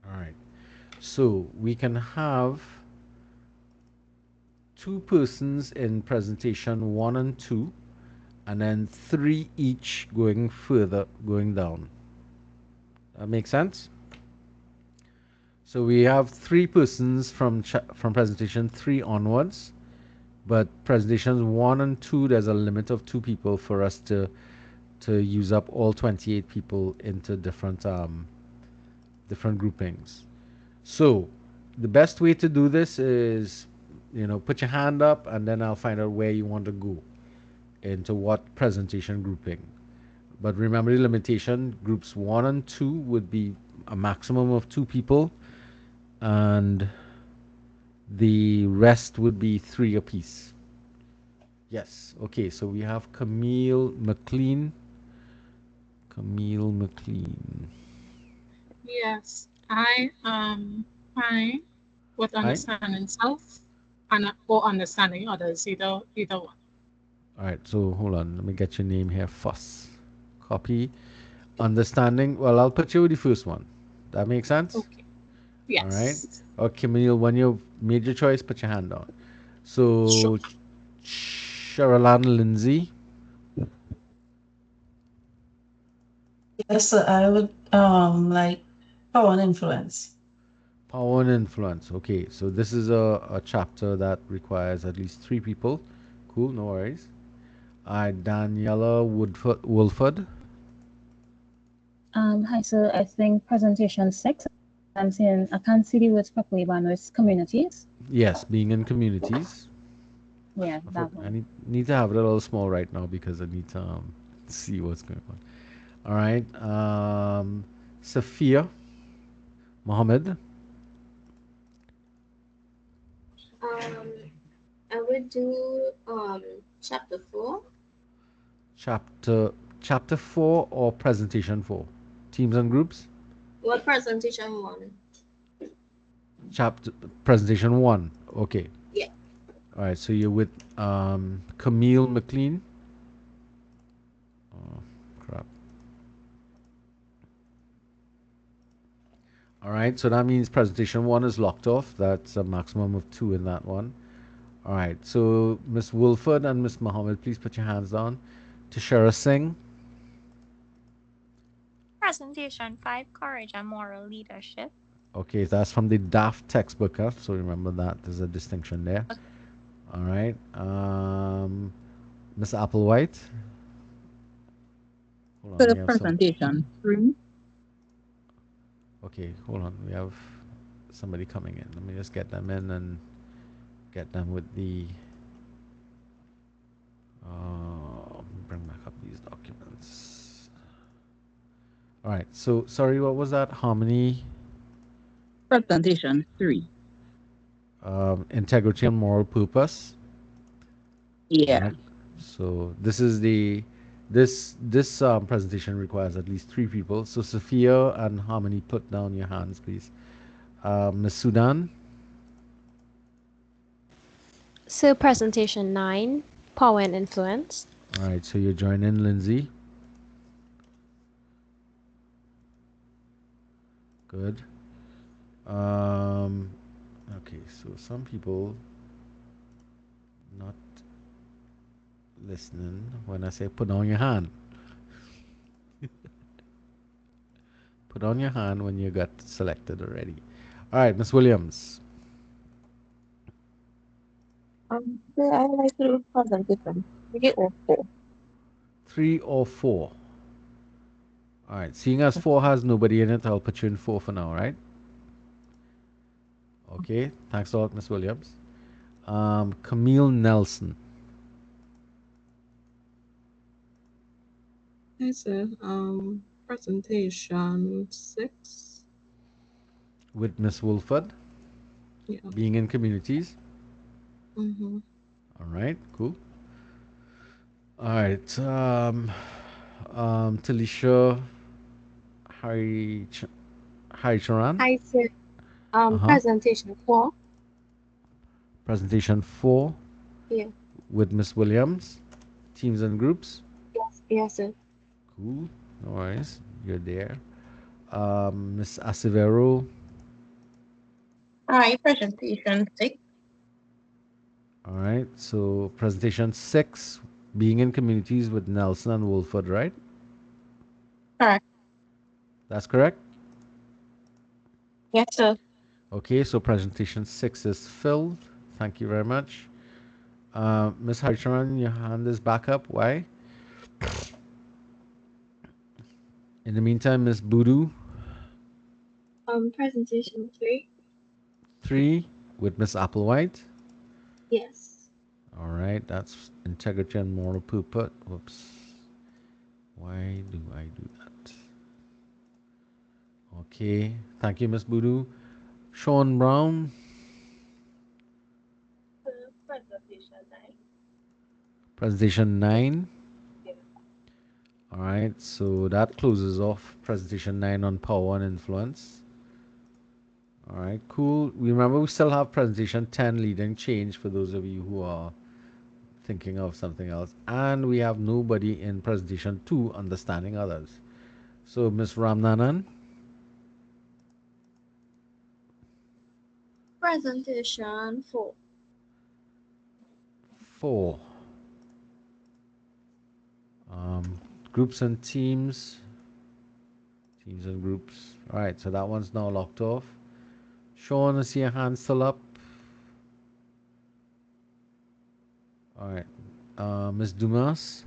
all right, so we can have 2 persons in presentation 1 and 2, and then 3 each going further, going down. That makes sense? So we have 3 persons from presentation 3 onwards, but presentations 1 and 2, there's a limit of 2 people for us to use up all 28 people into different groupings. So the best way to do this is, put your hand up, and then I'll find out where you want to go into what presentation grouping. But remember the limitation, groups 1 and 2 would be a maximum of 2 people, and the rest would be 3 apiece. Yes. Okay, so we have Camille McLean. Camille McLean. Yes, I am fine with Hi. understanding self and or understanding others, either one. All right, so hold on. Let me get your name here first. Copy. Understanding. Well, I'll put you with the first one. That makes sense? Okay. All right. Yes. Okay, Camille, when you've made your choice, put your hand down. Sure. So, Sherilyn Lindsay. Yes, I would like power and influence. Power and influence. Okay, so this is a chapter that requires at least 3 people. Cool, no worries. All right, Daniela Woolford. Hi, so I think presentation 6, I'm saying I can't see the words properly, but I know it's communities. Yes, being in communities. Yeah, that I one. need to have it a little small right now because I need to see what's going on. All right, Sophia Mohammed. Um, I would do chapter 4. Chapter chapter 4 or presentation 4? Teams and groups. What presentation one? Chapter presentation 1. Okay. Yeah. All right. So you're with Camille McLean. Oh, crap. All right. So that means presentation 1 is locked off. That's a maximum of 2 in that one. All right. So Miss Wolford and Miss Mohammed, please put your hands down. Tashara Singh. Presentation 5, Courage and Moral Leadership. Okay, that's from the DAF textbook, huh? So remember that there's a distinction there. Okay. All right. Miss Applewhite. Hold on, we have some. Presentation 3. Okay, hold on. We have somebody coming in. Let me just get them in and get them with the. Bring back up these documents. All right. So sorry, what was that? Harmony, Presentation 3. integrity, and moral purpose. Yeah. Right. So this is the this presentation requires at least 3 people. So Sophia and Harmony, put down your hands, please. Ms. Sudan. So presentation 9, power and influence. All right. So you're joining Lindsay. Good. Okay. So some people not listening when I say put down your hand. Put on your hand when you got selected already. All right, Miss Williams. So I would like to do presentation 3 or 4. 3 or 4. All right. Seeing as 4 has nobody in it, I'll put you in 4 for now, right? Okay. Thanks a lot, Miss Williams. Camille Nelson. Hi, sir. Presentation 6. With Miss Wolford. Yeah. Being in communities. Mm-hmm. All right. Cool. All right. Talisha Haricharan. Hi, sir. Uh-huh. Presentation 4. Presentation 4. Yeah. With Miss Williams. Teams and groups. Yes, sir. Cool. No worries. You're there. Miss Acevero. Hi, presentation 6. All right. So presentation 6, being in communities with Nelson and Wolford, right? Correct. That's correct? Yes, sir. Okay. So presentation 6 is filled. Thank you very much. Miss Harisharan, your hand is back up. Why? In the meantime, Miss Budu. Presentation 3. 3 with Miss Applewhite. Yes. All right. That's integrity and moral purpose. Whoops. Why do I do that? Okay. Thank you, Miss Budu. Sean Brown. Presentation 9. Presentation 9. Yeah. All right. So that closes off presentation 9 on power and influence. All right. Cool. Remember, we still have presentation 10, leading change, for those of you who are thinking of something else. And we have nobody in presentation 2, understanding others. So, Miss Ramnanan. Presentation 4. 4. Groups and teams. Teams and groups. All right. So that one's now locked off. Sean, I see your hand still up. All right. Miss Dumas.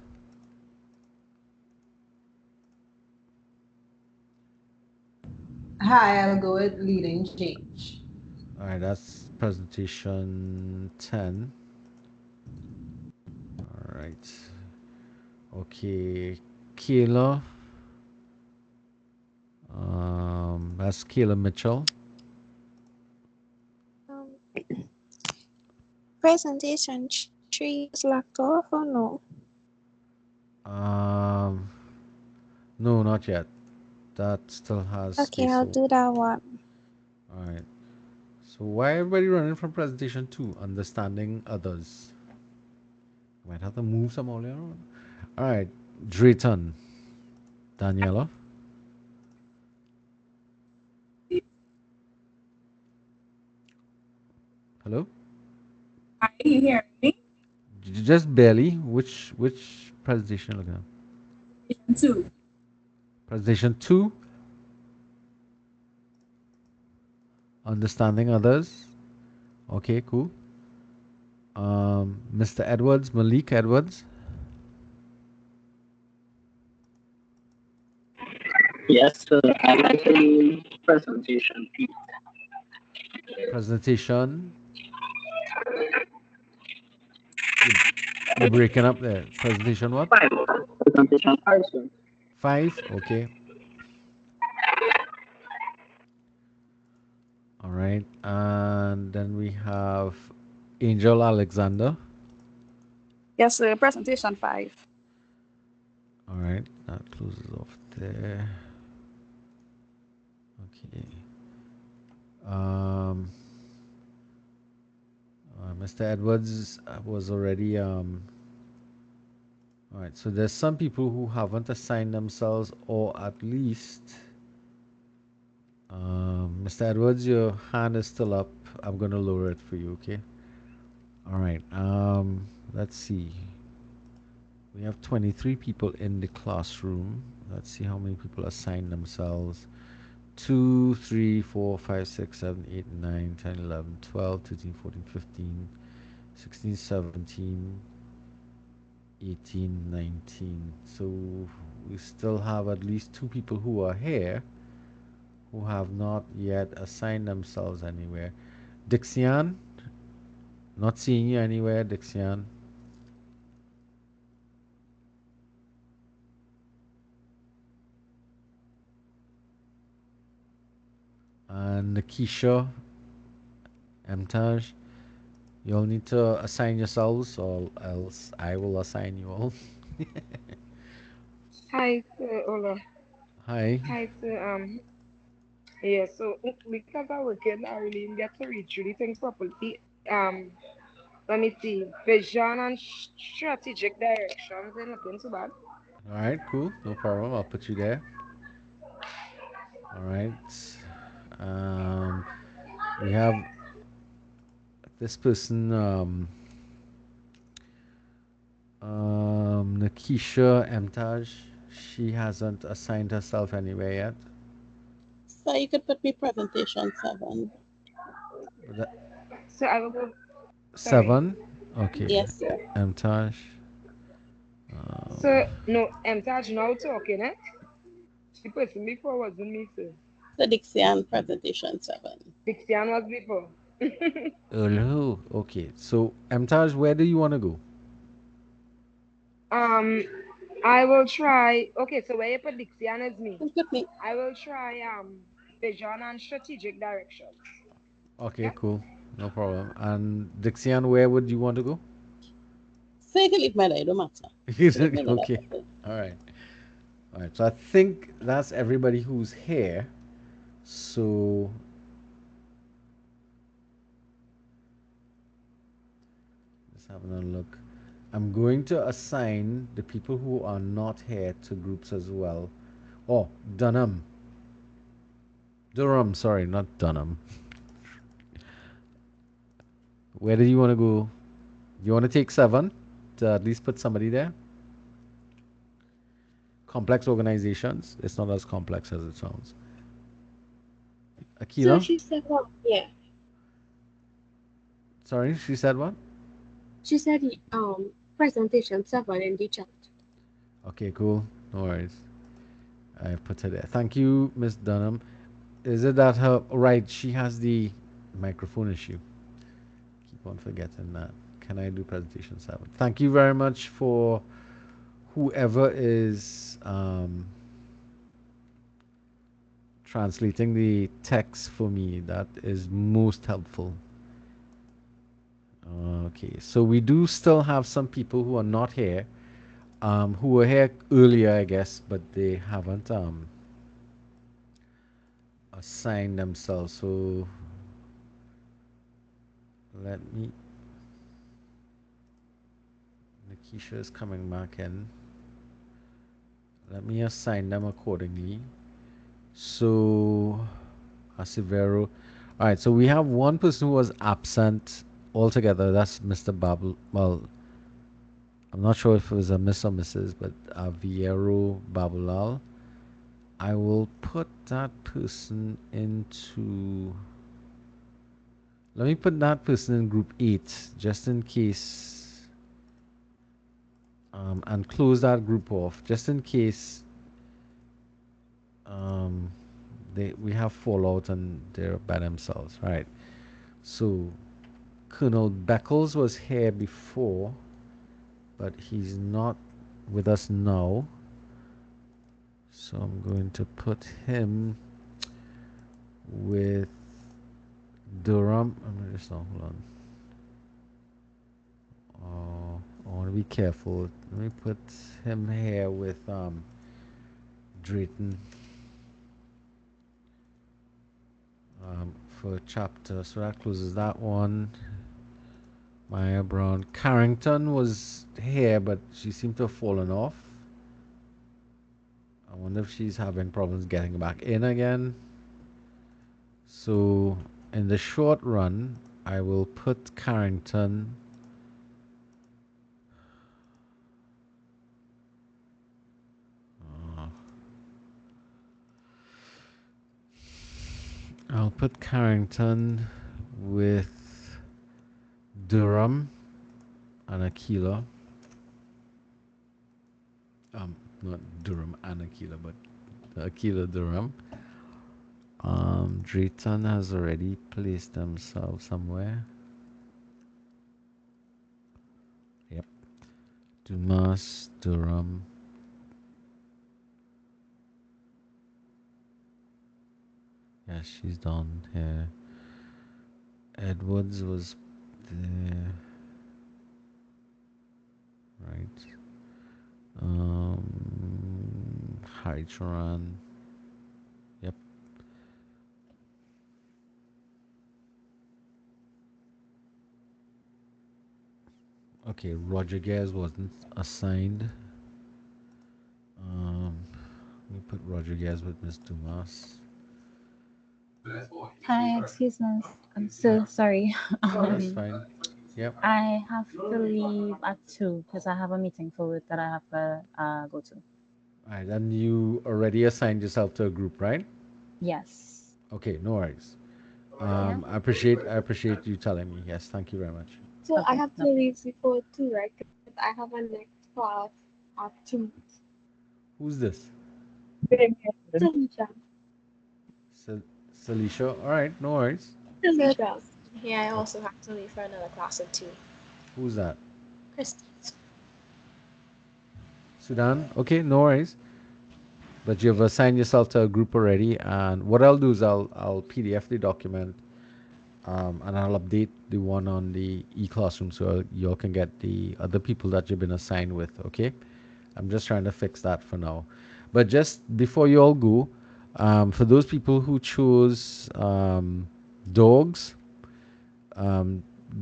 Hi, I'll go with leading change. All right. That's presentation 10. All right. Okay. Kayla. That's Kayla Mitchell. Presentation 3 is locked off or no? No, not yet. That still has Okay, space. I'll do that one. All right. So why everybody running from presentation 2? Understanding others. Might have to move some all around. All right, Drayton. Daniela. Hello? Are you hearing me? Just barely. Which presentation again? Two. Presentation 2. Understanding others. Okay, cool. Mr. Edwards, Malik Edwards. Yes, sir. I'm in presentation. Presentation. You're breaking up there. Presentation what? 5. Presentation 5, sir. 5. Okay. All right. And then we have Angel Alexander. Yes, sir. Presentation 5. All right. That closes off there. Okay. Mr. Edwards was already all right, so there's some people who haven't assigned themselves, or at least Mr. Edwards, your hand is still up. I'm gonna lower it for you, okay? All right. Let's see. We have 23 people in the classroom. Let's see how many people assigned themselves. 2, 3, 4, 5, 6, 7, 8, 9, 10, 11, 12, 13, 14, 15, 16, 17, 18, 19. So we still have at least 2 people who are here who have not yet assigned themselves anywhere. Dixian, not seeing you anywhere, Dixian. And Nikisha, Emtaj, you'll need to assign yourselves, or else I will assign you all. Hi, sir. Ola. Hi. Hi, sir. Yeah, so because I work here, I really get to read through the things properly. Let me see. Vision and strategic directions ain't looking too bad. All right, cool. No problem. I'll put you there. All right. We have this person, Nakisha Emtaj. She hasn't assigned herself anywhere yet. So you could put me presentation 7. But that, So I will go. Sorry. 7? Okay. Yes, sir. Emtaj. So, no, Taj now talking, eh? The person before wasn't me, sir. The Dixian presentation 7. Dixian was before. Hello. Okay. So, Emtaj, where do you want to go? Um, I will try. Okay, so where you put Dixian is me. Put me. I will try vision and strategic directions. Okay, cool. No problem. And Dixian, where would you want to go? So you can leave my it don't matter. Okay. All right. All right. So I think that's everybody who's here. So let's have another look. I'm going to assign the people who are not here to groups as well. Oh, Durham. Sorry, not Dunham. Where do you want to go? You want to take 7 to at least put somebody there? Complex organizations. It's not as complex as it sounds. Akila? So she said what? Yeah. Sorry, she said what? She said presentation 7 in the chat. Okay, cool. No worries. I put her there. Thank you, Miss Dunham. Is it that her right? She has the microphone issue. Keep on forgetting that. Can I do presentation 7? Thank you very much for whoever is translating the text for me. That is most helpful. Okay, so we do still have some people who are not here, who were here earlier, I guess, but they haven't assigned themselves. So Let me. Nikisha is coming back in. Let me assign them accordingly. So, Asivero. All right, so we have one person who was absent altogether. That's Mr. Babel. Well, I'm not sure if it was a Miss or Mrs., but Viero Babulal. I will put that person into. Let me put that person in group 8, just in case, and close that group off, just in case um, we have fallout and they're by themselves, right? So Colonel Beckles was here before, but he's not with us now. So I'm going to put him with Durham. I'm gonna just hold on. I want to be careful. Let me put him here with Drayton for chapter. So that closes that one. Maya Brown. Carrington was here, but she seemed to have fallen off. I wonder if she's having problems getting back in again. So in the short run, I will put Carrington. I'll put Carrington with Durham and Aquila. Not Durham and Aquila, but Aquila Durham. Drayton has already placed themselves somewhere. Yep. Dumas, Durham. Yeah, she's down here. Edwards was there. Right. Hydran. Yep. Okay, Rodriguez wasn't assigned. Let me put Rodriguez with Miss Dumas. Hi, excuse me. I'm so sorry. That's fine. Yep. I have to leave at 2 because I have a meeting for work that I have to go to. All right, and you already assigned yourself to a group, right? Yes. Okay, no worries. I appreciate you telling me. Yes, thank you very much. So I have to leave before 2, right? 'Cause I have a next class at 2. Who's this? Salisha. Salisha. All right, no worries. Salisha. Yeah, I also have to leave for another class at 2. Who's that? Christy. Sudan. Okay, no worries. But you've assigned yourself to a group already, and what I'll do is I'll PDF the document, and I'll update the one on the e-classroom so you all can get the other people that you've been assigned with. Okay, I'm just trying to fix that for now. But just before you all go, for those people who chose dogs,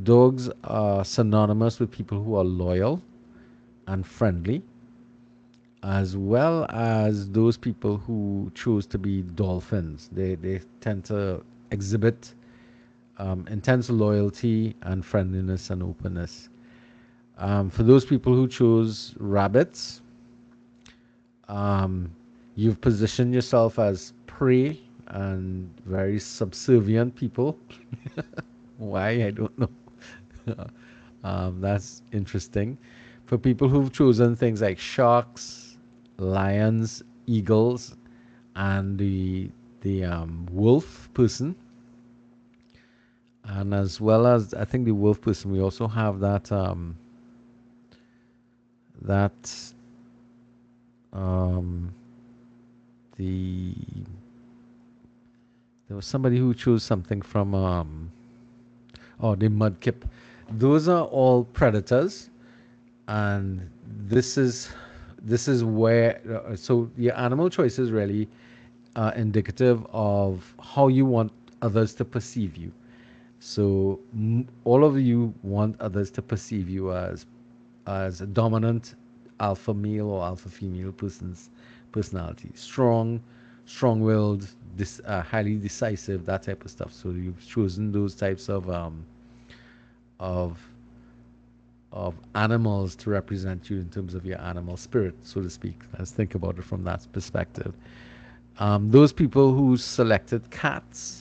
dogs are synonymous with people who are loyal and friendly, as well as those people who choose to be dolphins. They tend to exhibit intense loyalty and friendliness and openness. For those people who chose rabbits, you've positioned yourself as prey and very subservient people. Why? I don't know. That's interesting. For people who've chosen things like sharks, lions, eagles, and the wolf person, and as well as I think the wolf person, we also have that that the there was somebody who chose something from the mudkip. Those are all predators, and this is where so your animal choice is really indicative of how you want others to perceive you. So all of you want others to perceive you as a dominant alpha male or alpha female personality, strong-willed, highly decisive, that type of stuff. So you've chosen those types of of animals to represent you in terms of your animal spirit, so to speak. Let's think about it from that perspective. Those people who selected cats,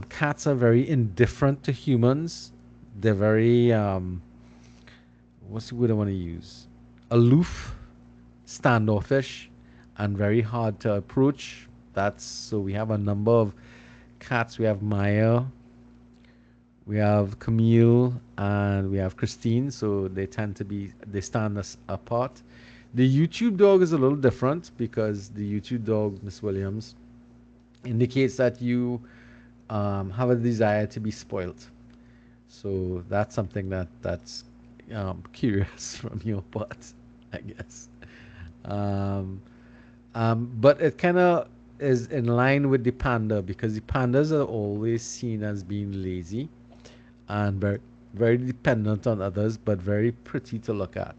cats are very indifferent to humans. They're very, what's the word I want to use? Aloof, standoffish, and very hard to approach. That's so we have a number of cats. We have Maya, we have Camille, and we have Christine. So they stand us apart. The YouTube dog is a little different because the YouTube dog, Miss Williams, indicates that you have a desire to be spoilt. So that's something that's curious from your part, I guess. Um, but it kind of is in line with the panda because the pandas are always seen as being lazy and very dependent on others, but very pretty to look at,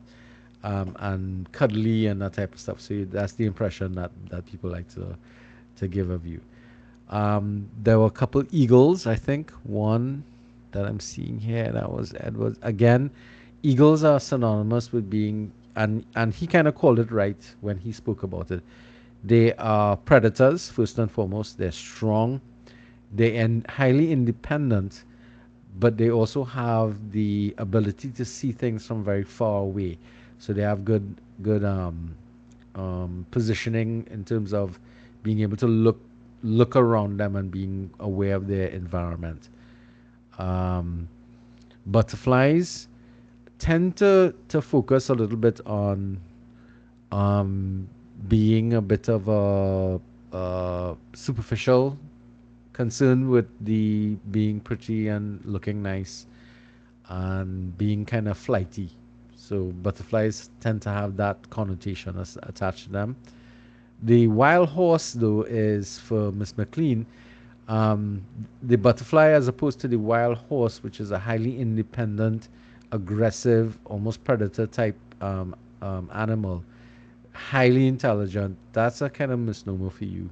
and cuddly and that type of stuff. So that's the impression that people like to give of you. There were a couple eagles, I think. One that I'm seeing here, that was Edwards. Again, eagles are synonymous with being, and he kind of called it right when he spoke about it. They are predators, first and foremost. They're strong. They are highly independent, but they also have the ability to see things from very far away. So they have good positioning in terms of being able to look around them and being aware of their environment. Um, Butterflies tend to focus a little bit on um, being a bit of a superficial concern with the being pretty and looking nice and being kind of flighty. So butterflies tend to have that connotation attached to them. The wild horse, though, is for Miss McLean. The butterfly, as opposed to the wild horse, which is a highly independent, aggressive, almost predator type animal, highly intelligent. That's a kind of misnomer for you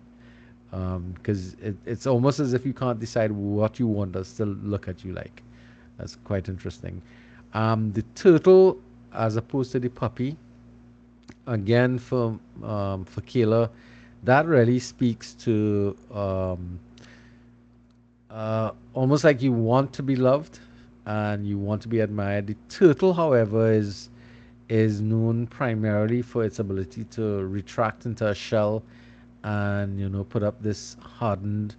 because it's almost as if you can't decide what you want us to look at you like. That's quite interesting. The turtle, as opposed to the puppy, again for Kayla, that really speaks to almost like you want to be loved and you want to be admired. The turtle, however, is known primarily for its ability to retract into a shell and put up this hardened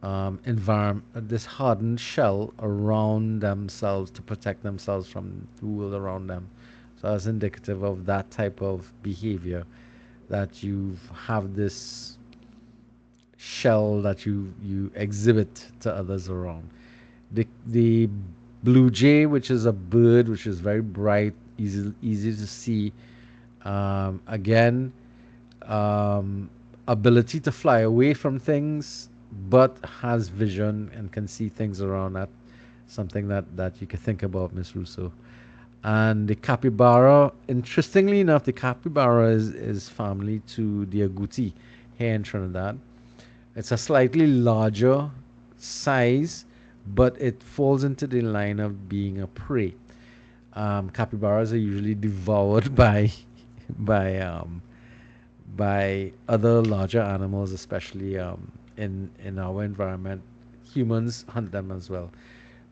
environment, this hardened shell around themselves to protect themselves from the world around them. So that's indicative of that type of behavior, that you have this shell that you exhibit to others around. The blue jay, which is a bird which is very bright, easy to see. Again, ability to fly away from things, but has vision and can see things around that. Something that you could think about, Miss Russo. And the capybara, interestingly enough, the capybara is family to the agouti here in Trinidad. It's a slightly larger size, but it falls into the line of being a prey. Capybaras are usually devoured by by other larger animals, especially in our environment. Humans hunt them as well,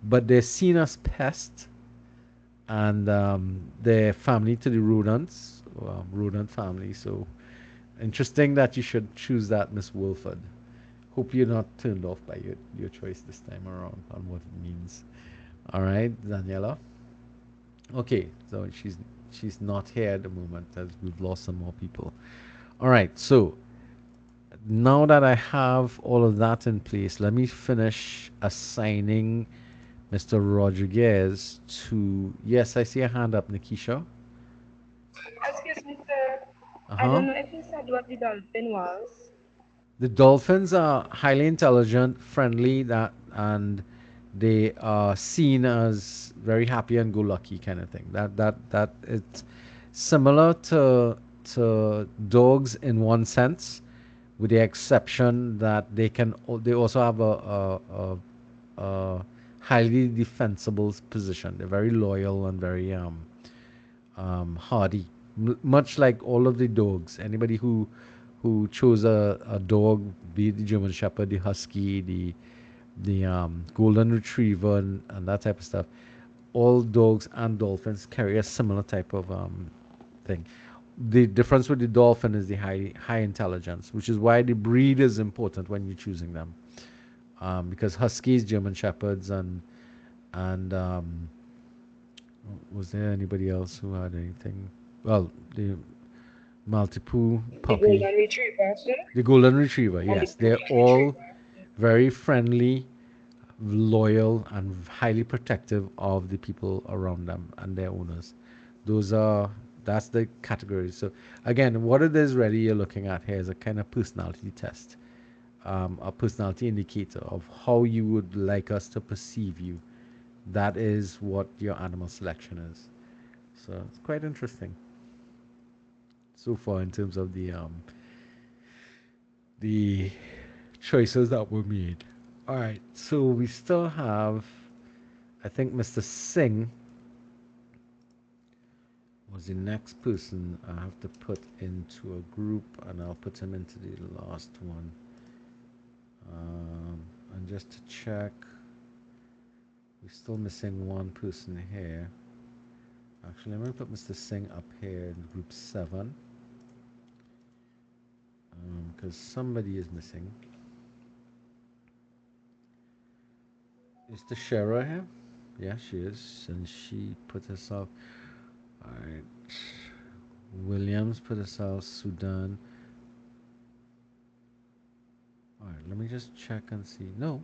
but they're seen as pests, and they're family to the rodents, rodent family. So interesting that you should choose that, Miss Wolford. Hope you're not turned off by your choice this time around on what it means. All right, Daniela. Okay, so she's not here at the moment as we've lost some more people. All right, so now that I have all of that in place, let me finish assigning Mr. Rodriguez to. Yes, I see a hand up, Nikisha. Excuse me, sir. Uh I huh. don't know if you said what the dolphin was. The dolphins are highly intelligent, friendly, that and they are seen as very happy and go lucky kind of thing. That it's similar to dogs in one sense, with the exception that they also have a highly defensible position. They're very loyal and very hardy, much like all of the dogs. Anybody who chose a dog, be it the German Shepherd, the Husky, the Golden Retriever, and that type of stuff. All dogs and dolphins carry a similar type of thing. The difference with the dolphin is the high intelligence, which is why the breed is important when you're choosing them. Because Huskies, German Shepherds, and was there anybody else who had anything? Well, the Maltipoo The puppy, golden retriever, sir. the Golden Retriever. And the Yes, they're golden all retriever. very friendly, loyal, and highly protective of the people around them and their owners. Those are that's the category. So again, what it is really you're looking at here is a kind of personality test, a personality indicator of how you would like us to perceive you. That is what your animal selection is. So it's quite interesting so far in terms of the choices that were made. All right, so we still have, I think Mr. Singh was the next person I have to put into a group, and I'll put him into the last one. And just to check, we're still missing one person here. Actually, I'm going to put Mr. Singh up here in group 7, because somebody is missing. Is the Shara here? Yeah, she is, and she put herself. All right. Williams put herself Sudan. All right, let me just check and see. No.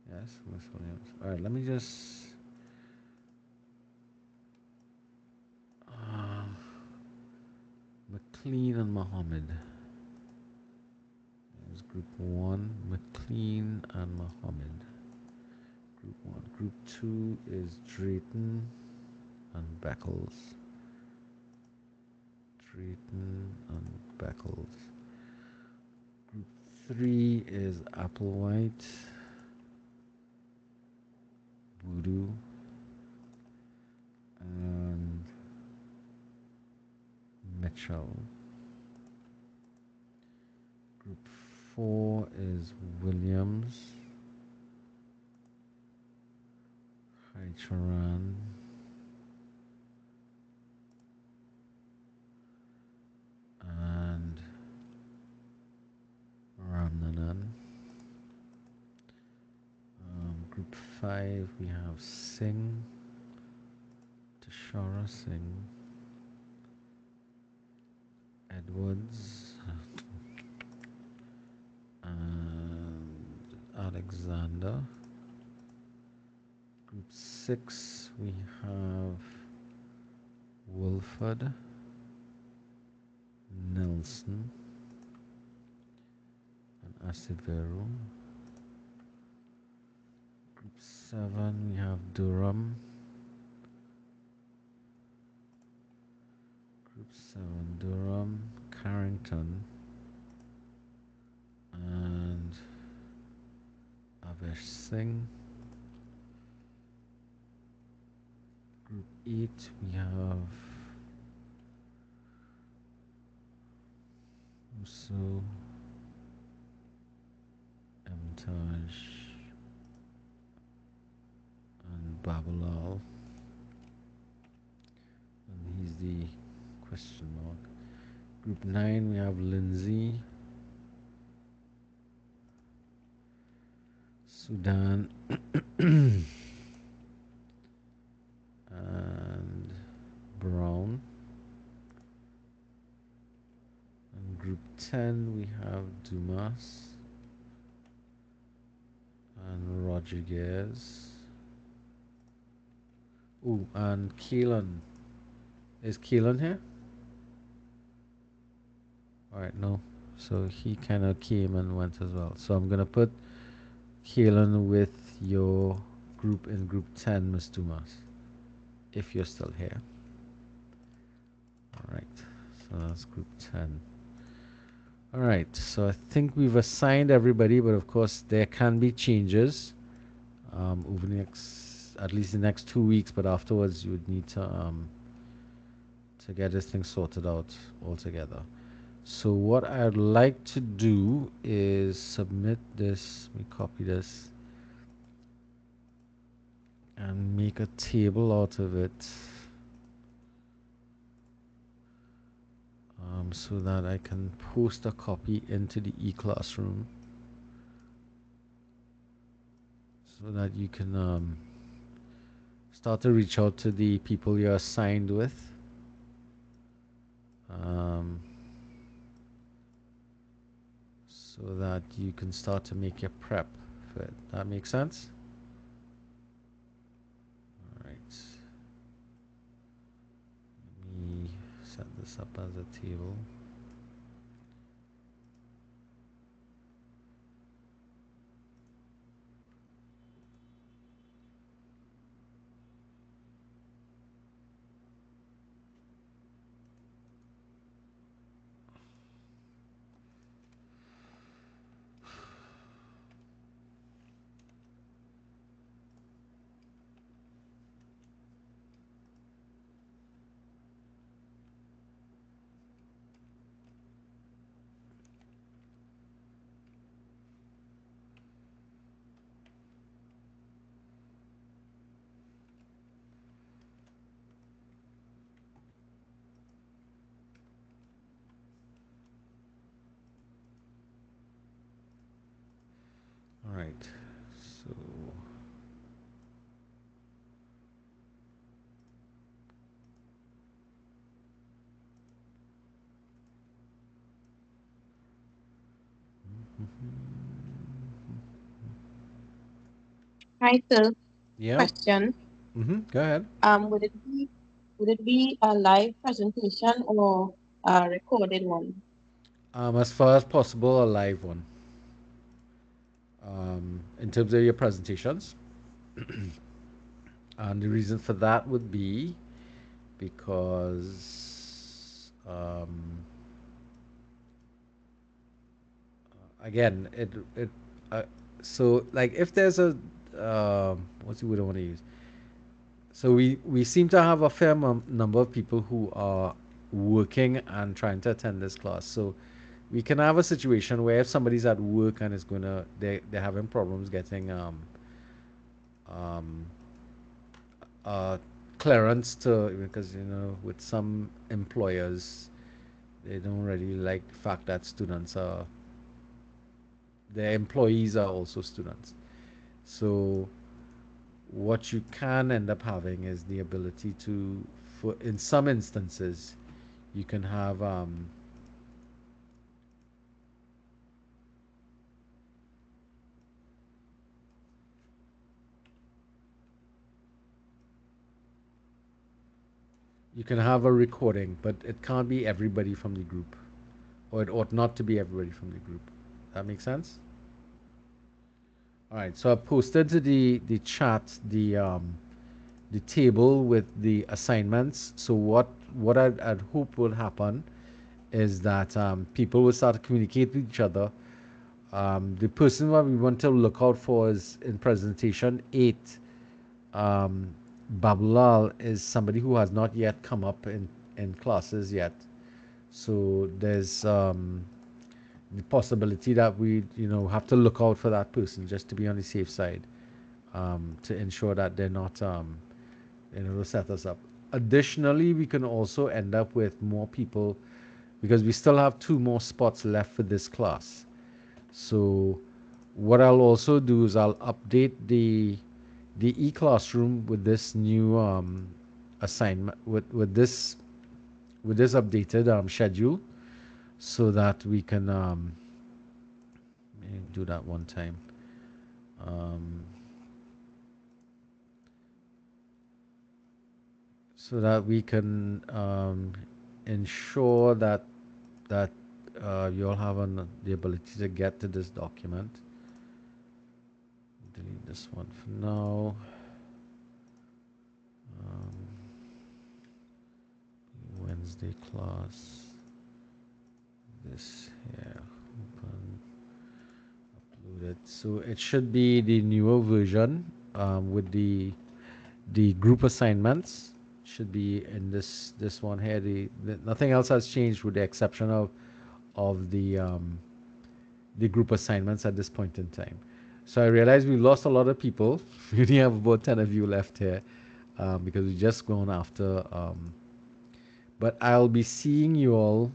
Yes, Miss Williams. All right, let me just. McLean and Mohammed. There's group 1, McLean and Mohammed. Group 1. Group 2 is Drayton and Beckles. Drayton and Beckles. Group 3 is Applewhite, Voodoo, and Mitchell. Group 4 is Williams, Haicharan, and Ramnanan. Group 5 we have Singh, Tashara Singh, Edwards, and Alexander. Group 6 we have Wolford, Nelson, and Acevedo. Group 7 we have Durham. Group 7 Durham, Carrington, and Avesh Singh. Group 8 we have Musu, Emtaj, and Babalal. And he's the question mark. Group 9 we have Lindsay, Sudan, and Brown. And group 10 we have Dumas and Rodriguez. Oh, and Keelan. Is Keelan here? Alright, no. So he kind of came and went as well. So I'm going to put Kalen with your group in group 10, Ms. Dumas, if you're still here. All right, so that's group 10. All right, so I think we've assigned everybody, but of course there can be changes over the next, at least the next 2 weeks, but afterwards you would need to get this thing sorted out altogether. So what I'd like to do is submit this, let me copy this, and make a table out of it so that I can post a copy into the e-classroom so that you can start to reach out to the people you're assigned with. So that you can start to make your prep for it. That makes sense? All right. Let me set this up as a table. All right. So Hi, sir. yeah. Question. Go ahead. Would it be a live presentation or a recorded one? As far as possible, a live one. In terms of your presentations. And the reason for that would be because again, it so like if there's a what's the word I want to use? So we seem to have a fair number of people who are working and trying to attend this class. So we can have a situation where if somebody's at work and is gonna they're having problems getting um, clearance to, because with some employers they don't really like the fact that students are, their employees are also students. So what you can end up having is the ability to, for in some instances, you can have a recording, but it can't be everybody from the group, or it ought not to be everybody from the group. That makes sense? All right, so I posted to the chat the table with the assignments. So what I'd hope will happen is that people will start to communicate with each other. The person that we want to look out for is in presentation 8. Babulal is somebody who has not yet come up in classes yet. So there's the possibility that we have to look out for that person just to be on the safe side, to ensure that they're not to set us up. Additionally, we can also end up with more people because we still have 2 more spots left for this class. So what I'll also do is I'll update the e-classroom with this new assignment, with this updated schedule, so that we can do that one time. So that we can ensure that you all have the ability to get to this document. this one for now. Um, Wednesday class. This here. Open. Upload it. So it should be the newer version with the group assignments. Should be in this one here. Nothing else has changed with the exception of the group assignments at this point in time. So I realized we lost a lot of people. We only have about 10 of you left here because we just gone after. But I'll be seeing you all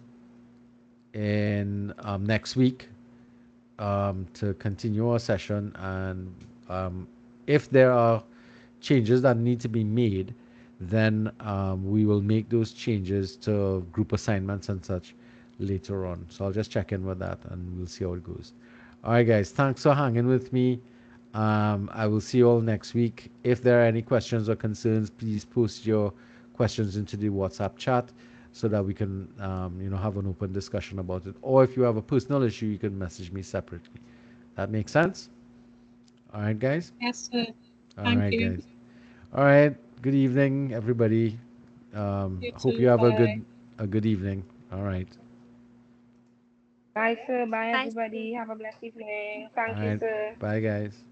in next week to continue our session. And if there are changes that need to be made, then we will make those changes to group assignments and such later on. So I'll just check in with that and we'll see how it goes. All right, guys, thanks for hanging with me. I will see you all next week. If there are any questions or concerns, please post your questions into the WhatsApp chat so that we can have an open discussion about it. Or if you have a personal issue, you can message me separately. That makes sense? All right, guys? Yes, sir. All Thank right, you. guys. All right. Good evening, everybody. You Hope too. you have Bye. a good evening. All right. Bye, sir. Bye, Bye. everybody. Have a blessed evening. All Thank you, right. sir. Bye, guys.